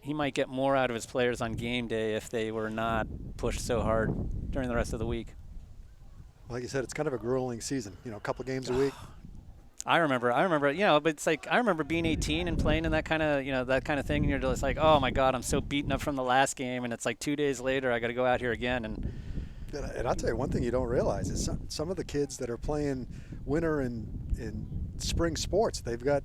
he might get more out of his players on game day if they were not pushed so hard during the rest of the week. Like you said, it's kind of a grueling season. You know, a couple games a week. I remember, you know, but it's like I remember being 18 and playing in that kind of, you know, that kind of thing, and you're just like, oh my God, I'm so beaten up from the last game, and it's like 2 days later, I got to go out here again. And I'll tell you one thing you don't realize is some of the kids that are playing winter and spring sports, they've got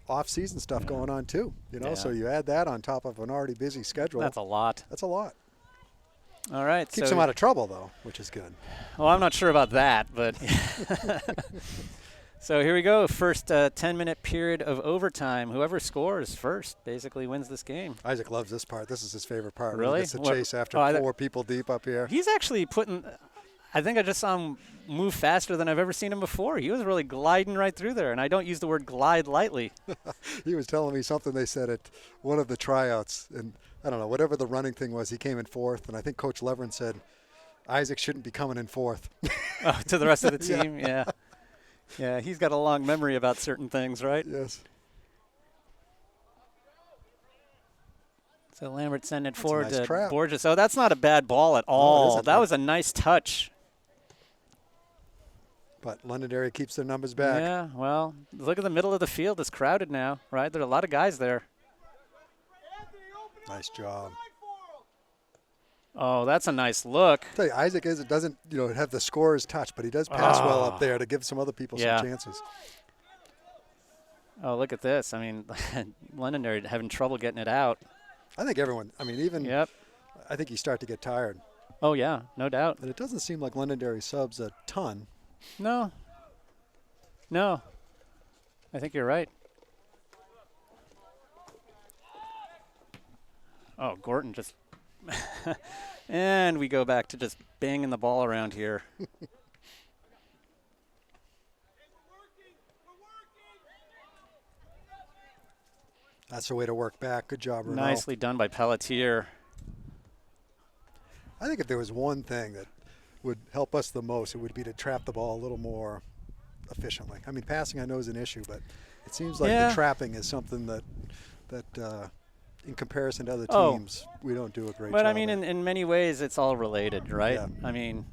off-season stuff going on too. You know, so you add that on top of an already busy schedule. That's a lot. That's a lot. All right. Keeps them out of trouble though, which is good. Well, I'm not sure about that, but. So here we go, first 10-minute period of overtime. Whoever scores first basically wins this game. Isaac loves this part. This is his favorite part. Really? It's a chase after 4 people deep up here. He's actually I think I just saw him move faster than I've ever seen him before. He was really gliding right through there, and I don't use the word glide lightly. He was telling me something they said at one of the tryouts, and I don't know, whatever the running thing was, he came in 4th, and I think Coach Levering said, Isaac shouldn't be coming in 4th. Oh, to the rest of the team, yeah. Yeah, he's got a long memory about certain things, right? Yes. So Lambert sending it forward to trap. Borges. Oh, that's not a bad ball at all. That was a nice touch. But Londonderry keeps their numbers back. Yeah, well, look at the middle of the field. It's crowded now, right? There are a lot of guys there. Nice job. Oh, that's a nice look. I'll tell you, Isaac doesn't have the scorer's touch, but he does pass well up there to give some other people some chances. Oh, look at this. I mean, Londonderry having trouble getting it out. I think everyone, I think you start to get tired. Oh, yeah, no doubt. And it doesn't seem like Londonderry subs a ton. No. I think you're right. Oh, Gorton just... And we go back to just banging the ball around here. That's the way to work back. Good job, Renaud. Nicely done by Pelletier. I think if there was one thing that would help us the most, it would be to trap the ball a little more efficiently. I mean, passing I know is an issue, but it seems like the trapping is something that in comparison to other teams, we don't do a great job. But I mean, in many ways, it's all related, right? Yeah. I mean,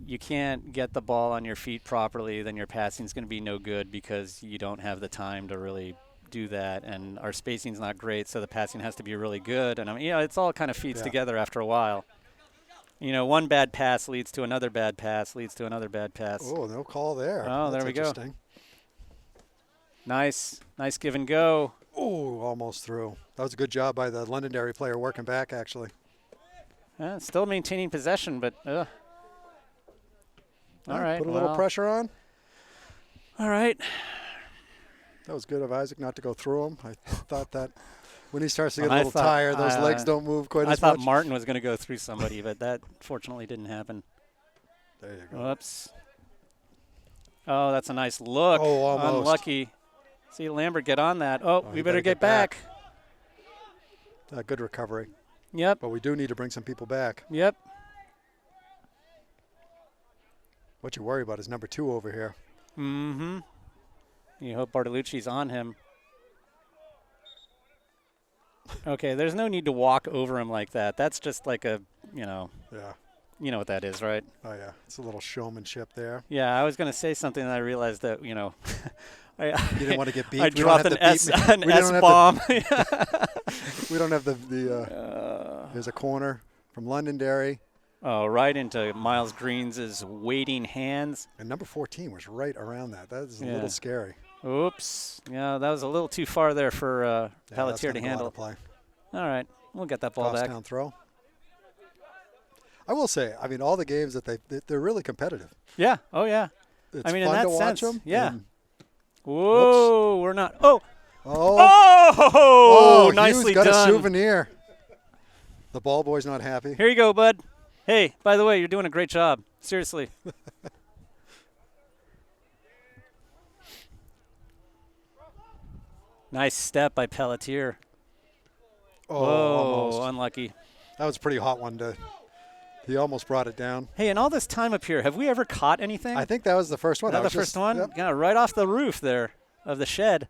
you can't get the ball on your feet properly, then your passing's going to be no good because you don't have the time to really do that, and our spacing's not great, so the passing has to be really good. And I mean, it's all kind of feeds together after a while. You know, one bad pass leads to another bad pass, leads to another bad pass. Oh, no call there. Oh, there we go. Nice give and go. Oh, almost through. That was a good job by the Londonderry player working back, actually. Still maintaining possession, but all right. Put a little pressure on. All right. That was good of Isaac not to go through him. I thought that when he starts to get a little tired, those legs don't move quite as much. I thought Martin was going to go through somebody, but that fortunately didn't happen. There you go. Whoops. Oh, that's a nice look. Oh, almost. Unlucky. See Lambert get on that. Oh, we better get back. Good recovery. Yep. But we do need to bring some people back. Yep. What you worry about is number 2 over here. Mm-hmm. You hope Bartolucci's on him. Okay, there's no need to walk over him like that. That's just like a, Yeah. You know what that is, right? Oh, yeah. It's a little showmanship there. Yeah, I was going to say something, and I realized that, you know, you didn't want to get beat. I dropped an S-bomb. We don't have there's a corner from Londonderry. Oh, right into Miles Green's waiting hands. And number 14 was right around that. That is a little scary. Oops. Yeah, that was a little too far there for Pelletier to handle. Play. All right. We'll get that ball back. Down throw. I will say, I mean, all the games that they're really competitive. Yeah. Oh, yeah. It's I mean, fun in that to watch sense. them. Yeah. Whoa, we're not. Oh. Oh, nicely got done. A souvenir. The ball boy's not happy. Here you go, bud. Hey, by the way, you're doing a great job. Seriously. Nice step by Pelletier. Oh, whoa, almost. Unlucky. That was a pretty hot one. He almost brought it down. Hey, in all this time up here, have we ever caught anything? I think that was the first one. That was the first one? Yep. Yeah, right off the roof there of the shed.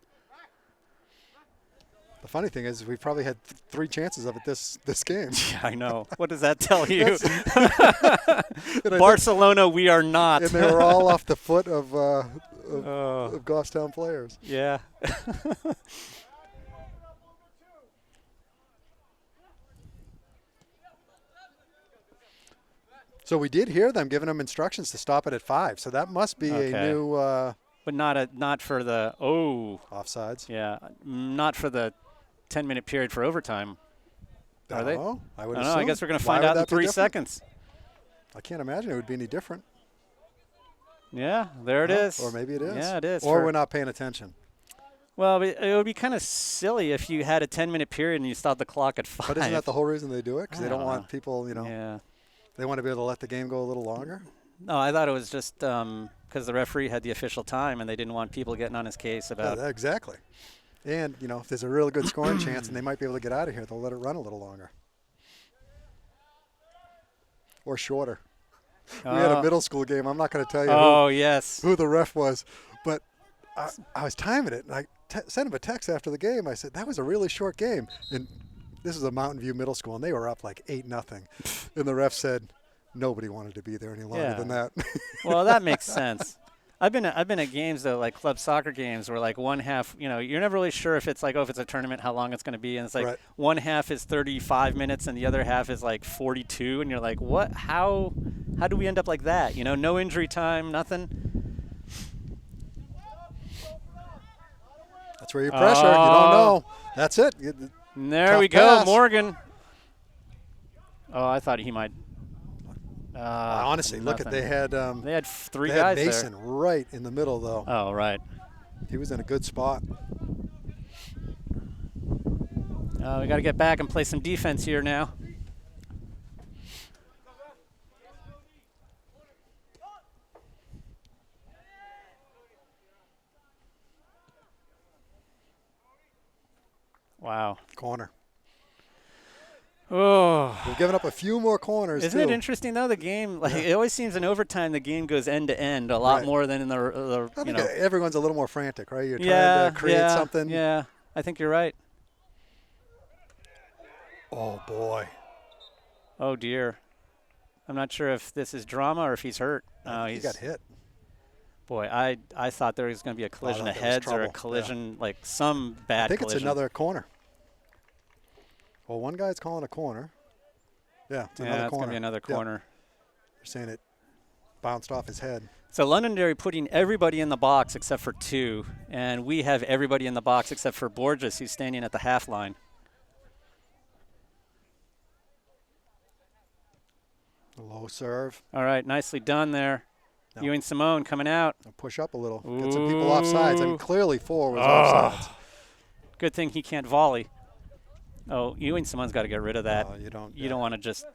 The funny thing is we've probably had 3 chances of it this game. Yeah, I know. What does that tell you? Barcelona, we are not. And they were all off the foot of Goffstown players. Yeah. So we did hear them giving them instructions to stop it at 5. So that must be a new. But not for the offsides. Yeah, not for the 10-minute period for overtime. Are they? I would. I don't know. I guess we're going to find out in 3 seconds. I can't imagine it would be any different. Yeah, there it is. Or maybe it is. Yeah, it is. Or we're not paying attention. Well, it would be kind of silly if you had a 10-minute period and you stopped the clock at 5. But isn't that the whole reason they do it? Because they don't want people, Yeah. They want to be able to let the game go a little longer? No, I thought it was just because the referee had the official time and they didn't want people getting on his case about. Yeah, exactly. And, if there's a really good scoring chance and they might be able to get out of here, they'll let it run a little longer. Or shorter. We had a middle school game. I'm not going to tell you who the ref was. But I was timing it, and I sent him a text after the game. I said, that was a really short game. And this is a Mountain View middle school, and they were up like 8-0. And the ref said, nobody wanted to be there any longer than that. Well, that makes sense. I've been at games though, like club soccer games, where like one half, you're never really sure if it's like, if it's a tournament, how long it's going to be, and it's like one half is 35 minutes and the other half is like 42, and you're like, what? How do we end up like that? No injury time, nothing. That's where you pressure. You don't know. That's it. There we go, Morgan. Oh, I thought he might. Honestly, look at they had 3 guys there. Mason right in the middle, though. Oh, right. He was in a good spot. We got to get back and play some defense here now. Wow. Corner. Oh. We've given up a few more corners, Isn't it interesting, though, the game? Like it always seems in overtime the game goes end to end a lot more than in the I think everyone's a little more frantic, right? You're trying to create something. Yeah, I think you're right. Oh, boy. Oh, dear. I'm not sure if this is drama or if he's hurt. He got hit. Boy, I thought there was going to be a collision of heads or a collision, like some bad collision. I think it's another corner. Well, one guy's calling a corner. Yeah, it's another corner. It's going to be another corner. They're saying it bounced off his head. So Londonderry putting everybody in the box except for 2, and we have everybody in the box except for Borges, who's standing at the half line. A low serve. All right, nicely done there. No. Ewing Simone coming out. I'll push up a little. Get some people offsides. I mean, clearly 4 was offsides. Good thing he can't volley. Oh, Ewing Simone's got to get rid of that. You don't want to just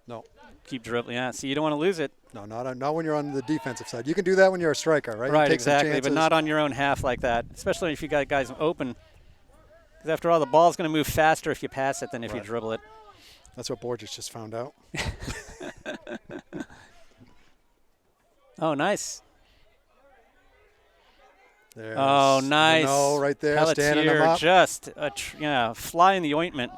keep dribbling. Yeah, so you don't want to lose it. No, not when you're on the defensive side. You can do that when you're a striker, right? Right, exactly, but not on your own half like that, especially if you got guys open. Because after all, the ball's going to move faster if you pass it than if you dribble it. That's what Borges just found out. Oh, nice. There's nice. Right there, Pelletier, standing him up. Just a fly in the ointment.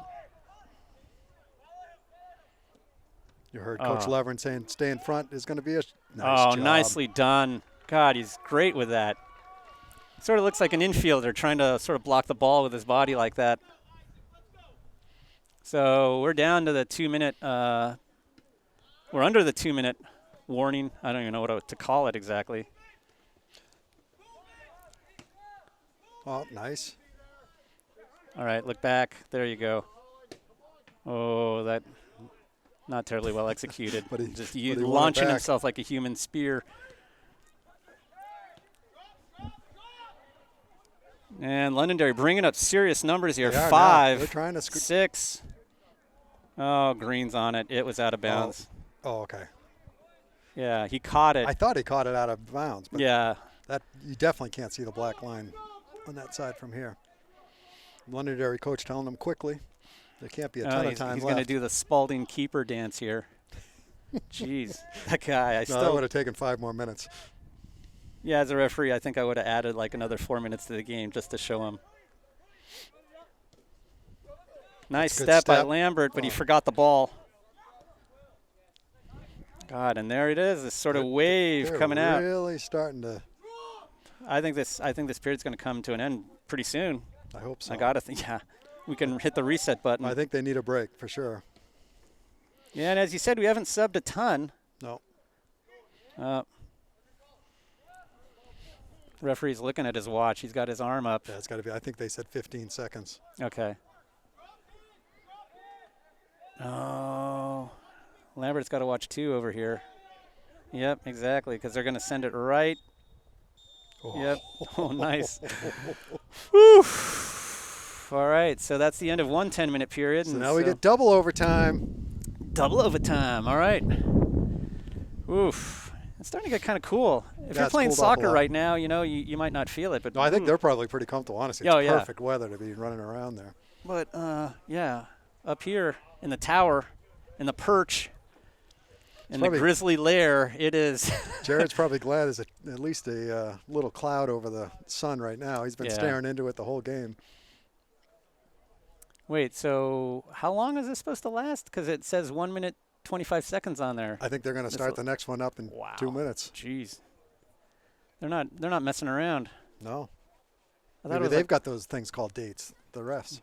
You heard Coach Levern saying stay in front is going to be a nice job. Nicely done. God, he's great with that. Sort of looks like an infielder trying to sort of block the ball with his body like that. So we're down to the 2-minute, we're under the 2-minute warning. I don't even know what to call it exactly. Oh, nice. All right, look back. There you go. Oh, that not terribly well executed. But just launching back. himself like a human spear. And Londonderry bringing up serious numbers here. 5, They're trying to 6. Oh, Green's on it. It was out of bounds. Oh, okay. Yeah, he caught it. I thought he caught it out of bounds. But yeah. That you definitely can't see the black line on that side from here. Londonderry coach telling them quickly. There can't be a ton of time left. He's going to do the Spalding keeper dance here. Jeez, that guy. That would have taken 5 more minutes. Yeah, as a referee, I think I would have added like another 4 minutes to the game just to show him. Nice step by Lambert, but he forgot the ball. God, and there it is, this sort of wave coming out. Really starting to. I think this period's going to come to an end pretty soon. I hope so. I gotta think. Yeah, we can hit the reset button. I think they need a break for sure. Yeah, and as you said, we haven't subbed a ton. No. Referee's looking at his watch. He's got his arm up. Yeah, it's got to be. I think they said 15 seconds. Okay. Oh, Lambert's got to watch 2 over here. Yep, exactly, because they're going to send it right. Oh. Yep. Oh, nice. Whew. All right, so that's the end of one 10-minute period. So now we get double overtime. Double overtime. All right. Oof. It's starting to get kind of cool. If you're playing soccer right now, you might not feel it. But no, I think they're probably pretty comfortable, honestly. It's perfect weather to be running around there. But, yeah, up here in the tower, in the perch, in the grizzly lair, it is. Jared's probably glad there's at least a little cloud over the sun right now. He's been staring into it the whole game. Wait, so how long is this supposed to last? Because it says 1 minute 25 seconds on there. I think they're going to start the next one up in 2 minutes. Jeez, they're not messing around. No. Maybe they've got those things called dates. The refs.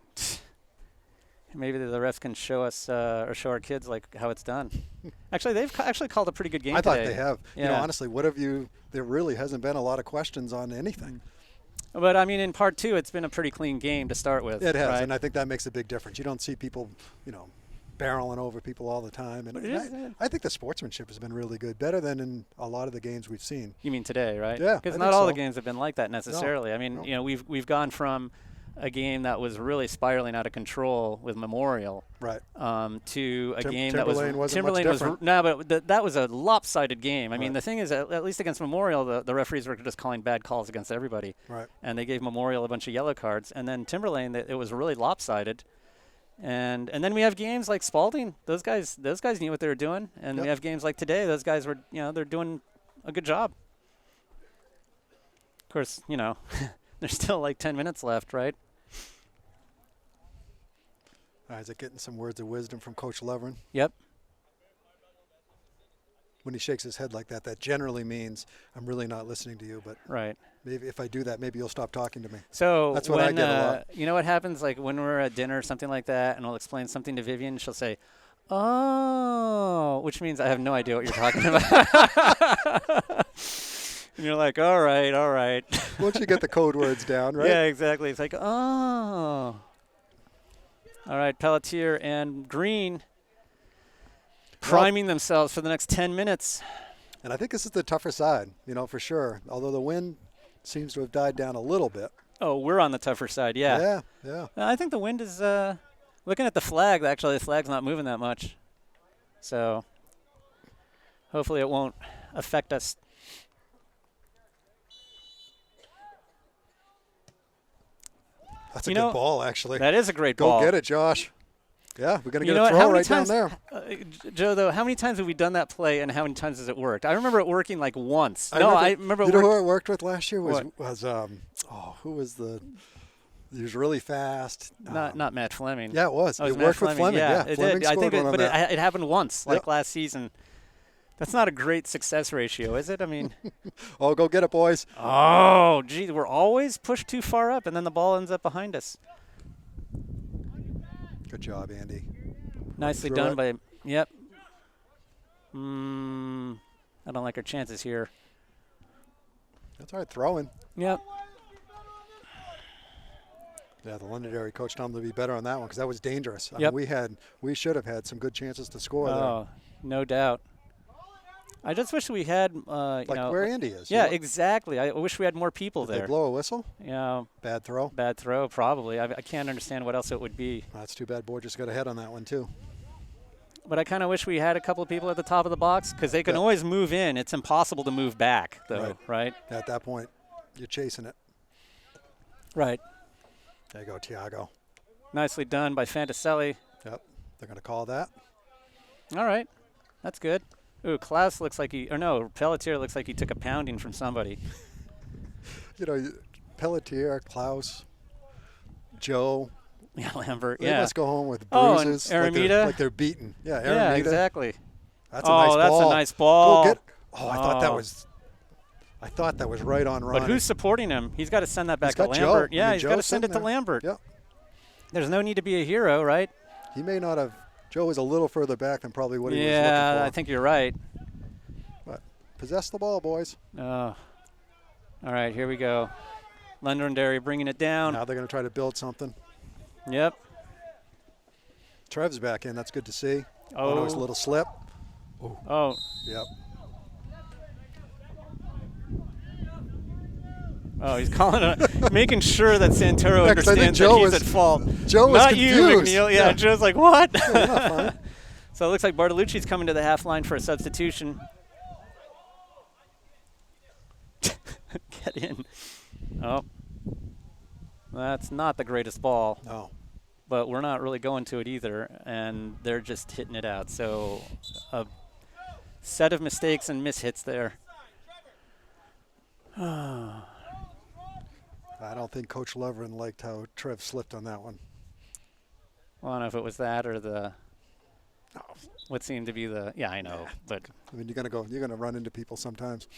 Maybe the refs can show us or show our kids like how it's done. Actually, they've actually called a pretty good game. I thought today. they have. Yeah. Honestly, what have you? There really hasn't been a lot of questions on anything. But I mean, in part 2, it's been a pretty clean game to start with. It has, right? and I think that makes a big difference. You don't see people, barreling over people all the time. And I think the sportsmanship has been really good, better than in a lot of the games we've seen. You mean today, right? Yeah, because not all the games have been like that necessarily. No, I mean, we've gone from a game that was really spiraling out of control with Memorial, right, to a game that was Timberlane was but that was a lopsided game. I mean, the thing is, at least against Memorial, the referees were just calling bad calls against everybody, right, and they gave Memorial a bunch of yellow cards. And then Timberlane, it was really lopsided. And then we have games like Spalding. Those guys knew what they were doing. And we have games like today. Those guys were, they're doing a good job. Of course, there's still like 10 minutes left, right? Isaac getting some words of wisdom from Coach Levern. Yep. When he shakes his head like that, that generally means I'm really not listening to you. But right. Maybe if I do that, maybe you'll stop talking to me. So that's what I get a lot. You know what happens, like when we're at dinner or something like that, and we'll explain something to Vivian, she'll say, "Oh," which means I have no idea what you're talking about. And you're like, all right. Once you get the code words down, right? Yeah, exactly. It's like, oh. All right, Pelletier and Green priming themselves for the next 10 minutes. And I think this is the tougher side, for sure. Although the wind seems to have died down a little bit. Oh, we're on the tougher side, yeah. Yeah. I think the wind is, looking at the flag, actually the flag's not moving that much. So hopefully it won't affect us. That's a good ball, actually. That is a great ball. Go get it, Josh. Yeah, we're going to get a throw right down there. Joe, though, how many times have we done that play and how many times has it worked? I remember it working like once. I remember it. You know who it worked with last year? Who was the He was really fast. Not Matt Fleming. Yeah, it was. Oh, it worked with Fleming. Yeah, Yeah, it Fleming did. I think, scored one on that. it happened once, like last season. That's not a great success ratio, is it? I mean, oh, go get it, boys. Oh, gee, we're always pushed too far up, and then the ball ends up behind us. Good job, Andy. Nicely done by. Yep. I don't like our chances here. That's all right, throwing. Yep. Yeah, the Londonderry coach told them to be better on that one because that was dangerous. I Yep. mean, we should have had some good chances to score there. Oh, no doubt. I just wish we had, like where Andy is. Yeah, exactly. I wish we had more people Did there. they blow a whistle? Yeah. Bad throw? Bad throw, probably. I can't understand what else it would be. That's too bad. Borges got ahead on that one, too. But I kind of wish we had a couple of people at the top of the box because they can always move in. It's impossible to move back, though, right? At that point, you're chasing it. Right. There you go, Tiago. Nicely done by Fantaselli. Yep, they're going to call that. All right, that's good. Ooh, Klaus looks like Pelletier looks like he took a pounding from somebody. You know, Pelletier, Klaus, Joe. Yeah, Lambert. They must go home with bruises. Oh, and Aramita. Like they're beaten. Yeah, Aramita. Yeah, exactly. That's a nice ball. That's a nice ball. Go get. Oh, I thought that was right on Ronnie. But who's supporting him? He's got to send that back to Lambert. Joe. Yeah, he's got to send it to Lambert. Yep. There's no need to be a hero, right? He may not have. Joe was a little further back than probably what he was looking for. Yeah, I think you're right. But possess the ball, boys. All right, here we go. Londonderry bringing it down. Now they're going to try to build something. Yep. Trev's back in. That's good to see. Oh, it was a little slip. Ooh. Oh. Yep. Oh, he's calling it, making sure that Santoro understands that he's at fault. Joe was not confused. You, McNeil. Yeah, Joe's like, what? Yeah, not fine. So it looks like Bartolucci's coming to the half line for a substitution. Get in. Oh. That's not the greatest ball. No. But we're not really going to it either, and they're just hitting it out. So a set of mistakes and mishits there. I don't think Coach Lovren liked how Trev slipped on that one. Well, I don't know if it was that or the what seemed to be the I know, but I mean you're gonna run into people sometimes.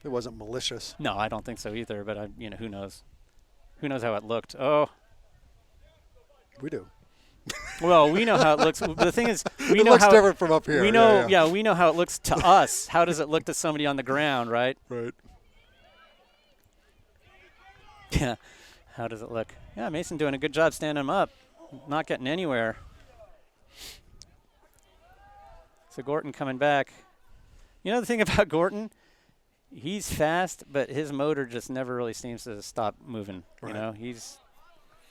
It wasn't malicious. No, I don't think so either, but who knows? Who knows how it looked? Oh. We do. Well, we know how it looks. The thing is, we it know looks how different from up here. We know, yeah. We know how it looks to us. How does it look to somebody on the ground, right? Right. Yeah. How does it look? Yeah, Mason doing a good job standing him up, not getting anywhere. So Gorton coming back. You know the thing about Gorton? He's fast, but his motor just never really seems to stop moving. Right. You know,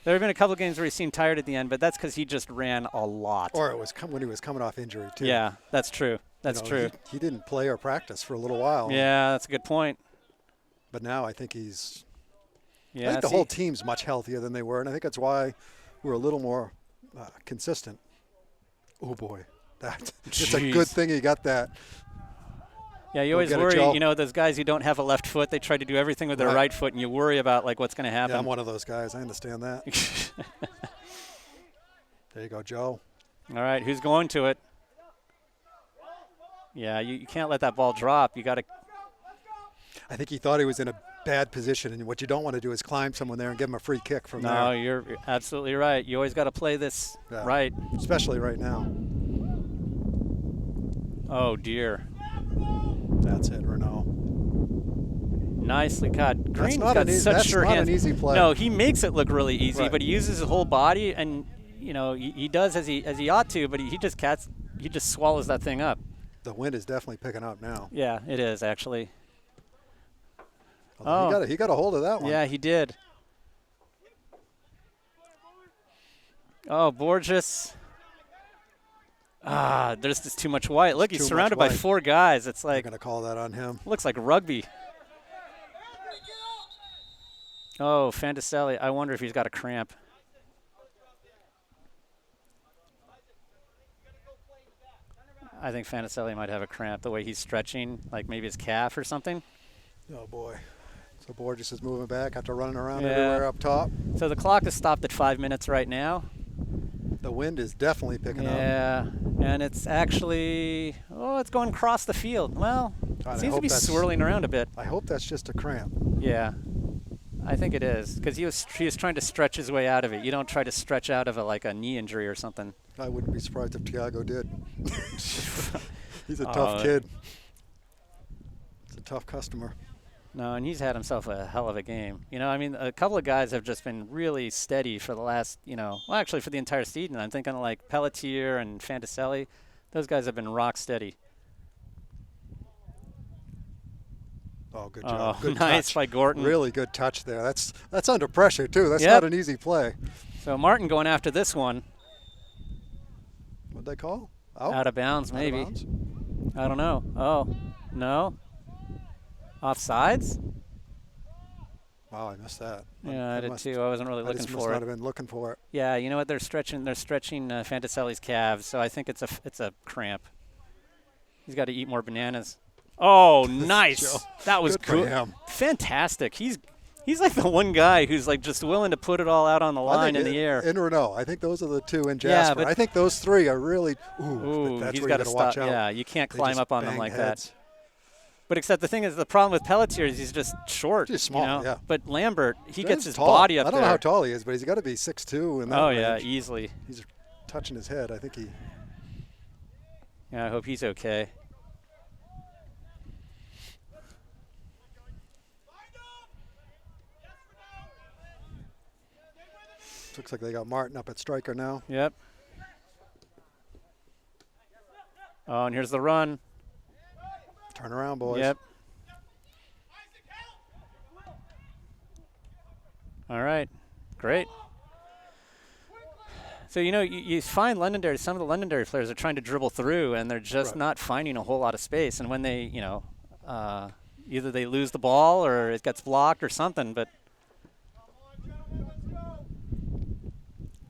there have been a couple games where he seemed tired at the end, but that's because he just ran a lot. Or it was when he was coming off injury, too. Yeah, that's true. That's true. He didn't play or practice for a little while. Yeah, that's a good point. But now I think he's Yeah, I think the whole team's much healthier than they were, and I think that's why we're a little more consistent. Oh, boy. It's a good thing he got that. Yeah, you always worry, those guys who don't have a left foot, they try to do everything with their right foot, and you worry about, what's going to happen. Yeah, I'm one of those guys. I understand that. There you go, Joe. All right, who's going to it? Yeah, you can't let that ball drop. You got to. I think he thought he was in a bad position, and what you don't want to do is climb someone there and give him a free kick from there. No, you're absolutely right. You always got to play this right. Especially right now. Oh, dear. That's it, Renault. Nicely caught. Green's got such sure hands. That's not an easy play. No, he makes it look really easy, right. but he uses his whole body, and he does as he ought to, but he just swallows that thing up. The wind is definitely picking up now. Yeah, it is actually. He got a hold of that one. Yeah, he did. Oh, Borges. There's just too much white. Look, he's surrounded by 4 guys. It's like. They're going to call that on him. Looks like rugby. Oh, Fantaselli. I wonder if he's got a cramp. I think Fantaselli might have a cramp the way he's stretching, like maybe his calf or something. Oh, boy. So Borges is moving back after running around everywhere up top. So the clock is stopped at 5 minutes right now. The wind is definitely picking up. Yeah, and it's actually, it's going across the field. Well, it seems to be swirling around a bit. I hope that's just a cramp. Yeah, I think it is, because he was trying to stretch his way out of it. You don't try to stretch out of like a knee injury or something. I wouldn't be surprised if Thiago did. He's a tough kid. He's a tough customer. No, and he's had himself a hell of a game. You know, I mean, a couple of guys have just been really steady for the last, actually for the entire season. I'm thinking like Pelletier and Fantaselli. Those guys have been rock steady. Oh, good job. Good nice touch by Gorton. Really good touch there. That's under pressure, too. That's not an easy play. So Martin going after this one. What'd they call? Out of bounds, maybe. Out of bounds? I don't know. Oh, no. Offsides? Wow, I missed that. Yeah, I did too. I wasn't really looking for it. Must not have been looking for it. Yeah, you know what? They're stretching Fantaselli's calves, so I think it's a cramp. He's got to eat more bananas. Oh, nice! That was good. Fantastic. He's like the one guy who's like just willing to put it all out on the line in the air. And Renault, I think those are the two. And Jasper, yeah, I think those three are really. He's got to watch out. Yeah, you can't climb up on them like that. But except the thing is, the problem with Pelletier is he's just short. He's small, yeah. But Lambert, he gets his body up there. I don't know how tall he is, but he's got to be 6'2". Oh, yeah, easily. He's touching his head. I think he. Yeah, I hope he's okay. Looks like they got Martin up at striker now. Yep. Oh, and here's the run. Turn around, boys. Yep. All right. Great. So, you find Londonderry, some of the Londonderry players are trying to dribble through, and they're just not finding a whole lot of space. And when they, either they lose the ball or it gets blocked or something, but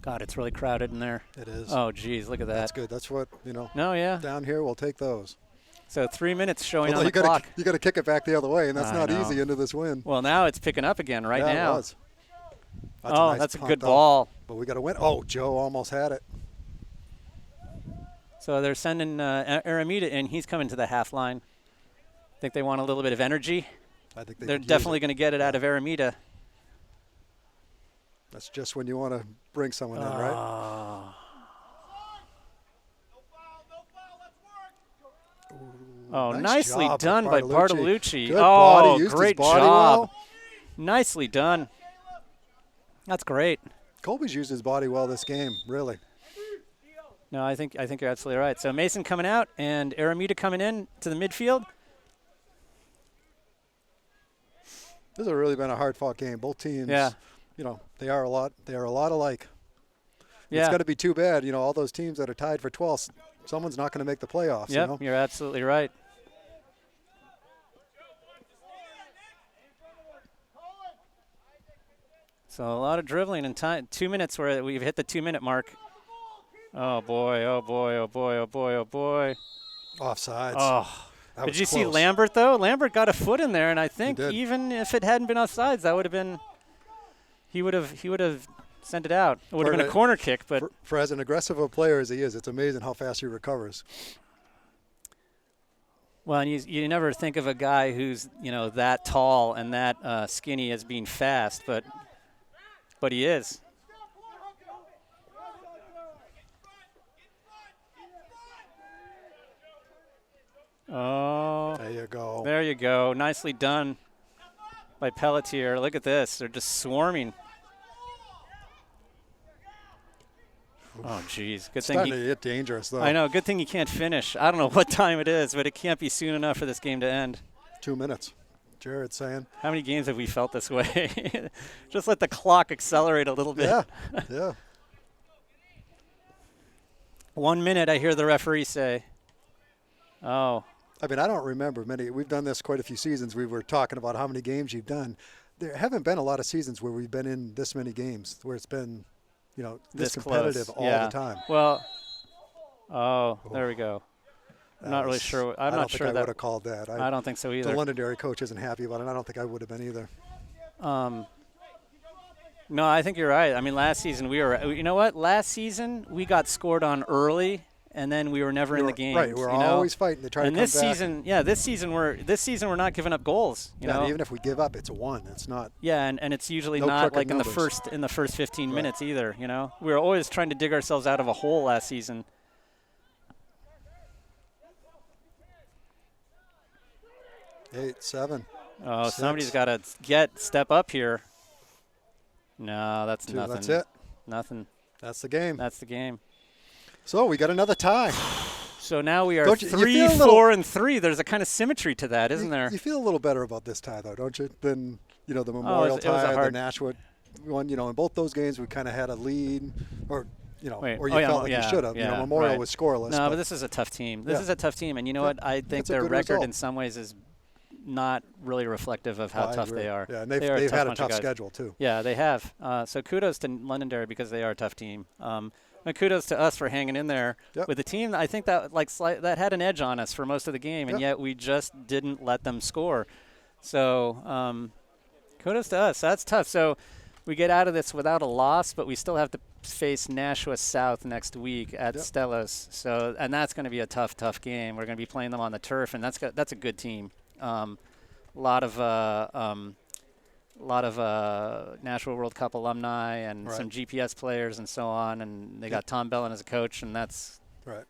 God, it's really crowded in there. It is. Oh, geez, look at that. That's good. That's what, No, yeah. Down here, we'll take those. So 3 minutes showing on the clock. You got to kick it back the other way, and that's not easy into this wind. Well, now it's picking up again now. It was. That's a good ball. But we got to win. Oh, Joe almost had it. So they're sending Aramita in. He's coming to the half line. Think they want a little bit of energy. I think they're definitely going to get it out of Aramita. That's just when you want to bring someone in, right? Oh, nicely done by Bartolucci. Good body, great job. Well. Nicely done. That's great. Colby's used his body well this game, really. No, I think you're absolutely right. So Mason coming out and Aramita coming in to the midfield. This has really been a hard-fought game. Both teams, they are a lot alike. Yeah. It's got to be too bad, all those teams that are tied for 12th, someone's not going to make the playoffs. Yep, you're absolutely right. So a lot of dribbling in time. 2 minutes where we've hit the 2-minute mark. Oh boy, oh boy, oh boy, oh boy, oh boy. Offsides. Oh. Did you see Lambert, though? Lambert got a foot in there, and I think even if it hadn't been offsides, that would have been he would have sent it out. It would have been a corner kick, but for as an aggressive a player as he is, it's amazing how fast he recovers. Well, and you never think of a guy who's that tall and that skinny as being fast, but he is. Oh, there you go. There you go. Nicely done by Pelletier. Look at this. They're just swarming. Oh, geez. Good thing starting to get dangerous, though. I know. Good thing you can't finish. I don't know what time it is, but it can't be soon enough for this game to end. 2 minutes. Jared's saying. How many games have we felt this way? Just let the clock accelerate a little bit. Yeah. 1 minute, I hear the referee say. Oh. I mean, I don't remember many. We've done this quite a few seasons. We were talking about how many games you've done. There haven't been a lot of seasons where we've been in this many games, where it's been, this competitive all the time. Well, there we go. I'm not really sure. I'm not sure I would have called that. I don't think so either. The Londonderry coach isn't happy about it. I don't think I would have been either. No, I think you're right. I mean, last season we were. You know what? Last season we got scored on early, and then we were never in the game. Right, we're always fighting to try to come back. And this season we're not giving up goals. You know, even if we give up, it's a 1. It's not. Yeah, and it's usually not like numbers. in the first 15 minutes either. You know, we were always trying to dig ourselves out of a hole last season. Eight, 7. Oh, 6. Somebody's got to step up here. No, that's 2, nothing. That's it. Nothing. That's the game. That's the game. So we got another tie. So now we are 3, 4, and 3. There's a kind of symmetry to that, isn't there? You feel a little better about this tie, though, don't you? Than the Memorial tie or the Nashua one. In both those games we kind of had a lead, or you felt like you should have. Memorial was scoreless. No, but this is a tough team. This is a tough team, and you know what? I think their record in some ways is not really reflective of how tough they are. Yeah, and they've had a tough schedule too. Yeah, they have. So kudos to Londonderry because they are a tough team. And kudos to us for hanging in there with a team. I think that that had an edge on us for most of the game, and yet we just didn't let them score. So kudos to us. That's tough. So we get out of this without a loss, but we still have to face Nashua South next week at Stellos. So and that's going to be a tough game. We're going to be playing them on the turf, and that's a good team. A lot of Nashua World Cup alumni and some GPS players and so on, and they got Tom Bellin as a coach, and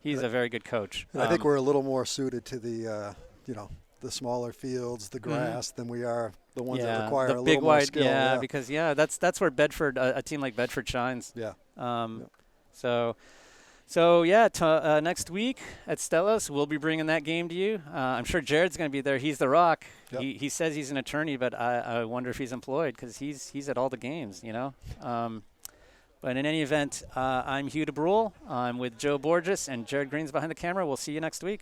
he's a very good coach. I think we're a little more suited to the the smaller fields, the grass, than we are the ones that require a little more skill. Yeah, because that's where Bedford, a team like Bedford shines. Yeah. So next week at Stellos, we'll be bringing that game to you. I'm sure Jared's going to be there. He's the Rock. Yep. He says he's an attorney, but I wonder if he's employed because he's at all the games, But in any event, I'm Hugh DeBrule. I'm with Joe Borges, and Jared Green's behind the camera. We'll see you next week.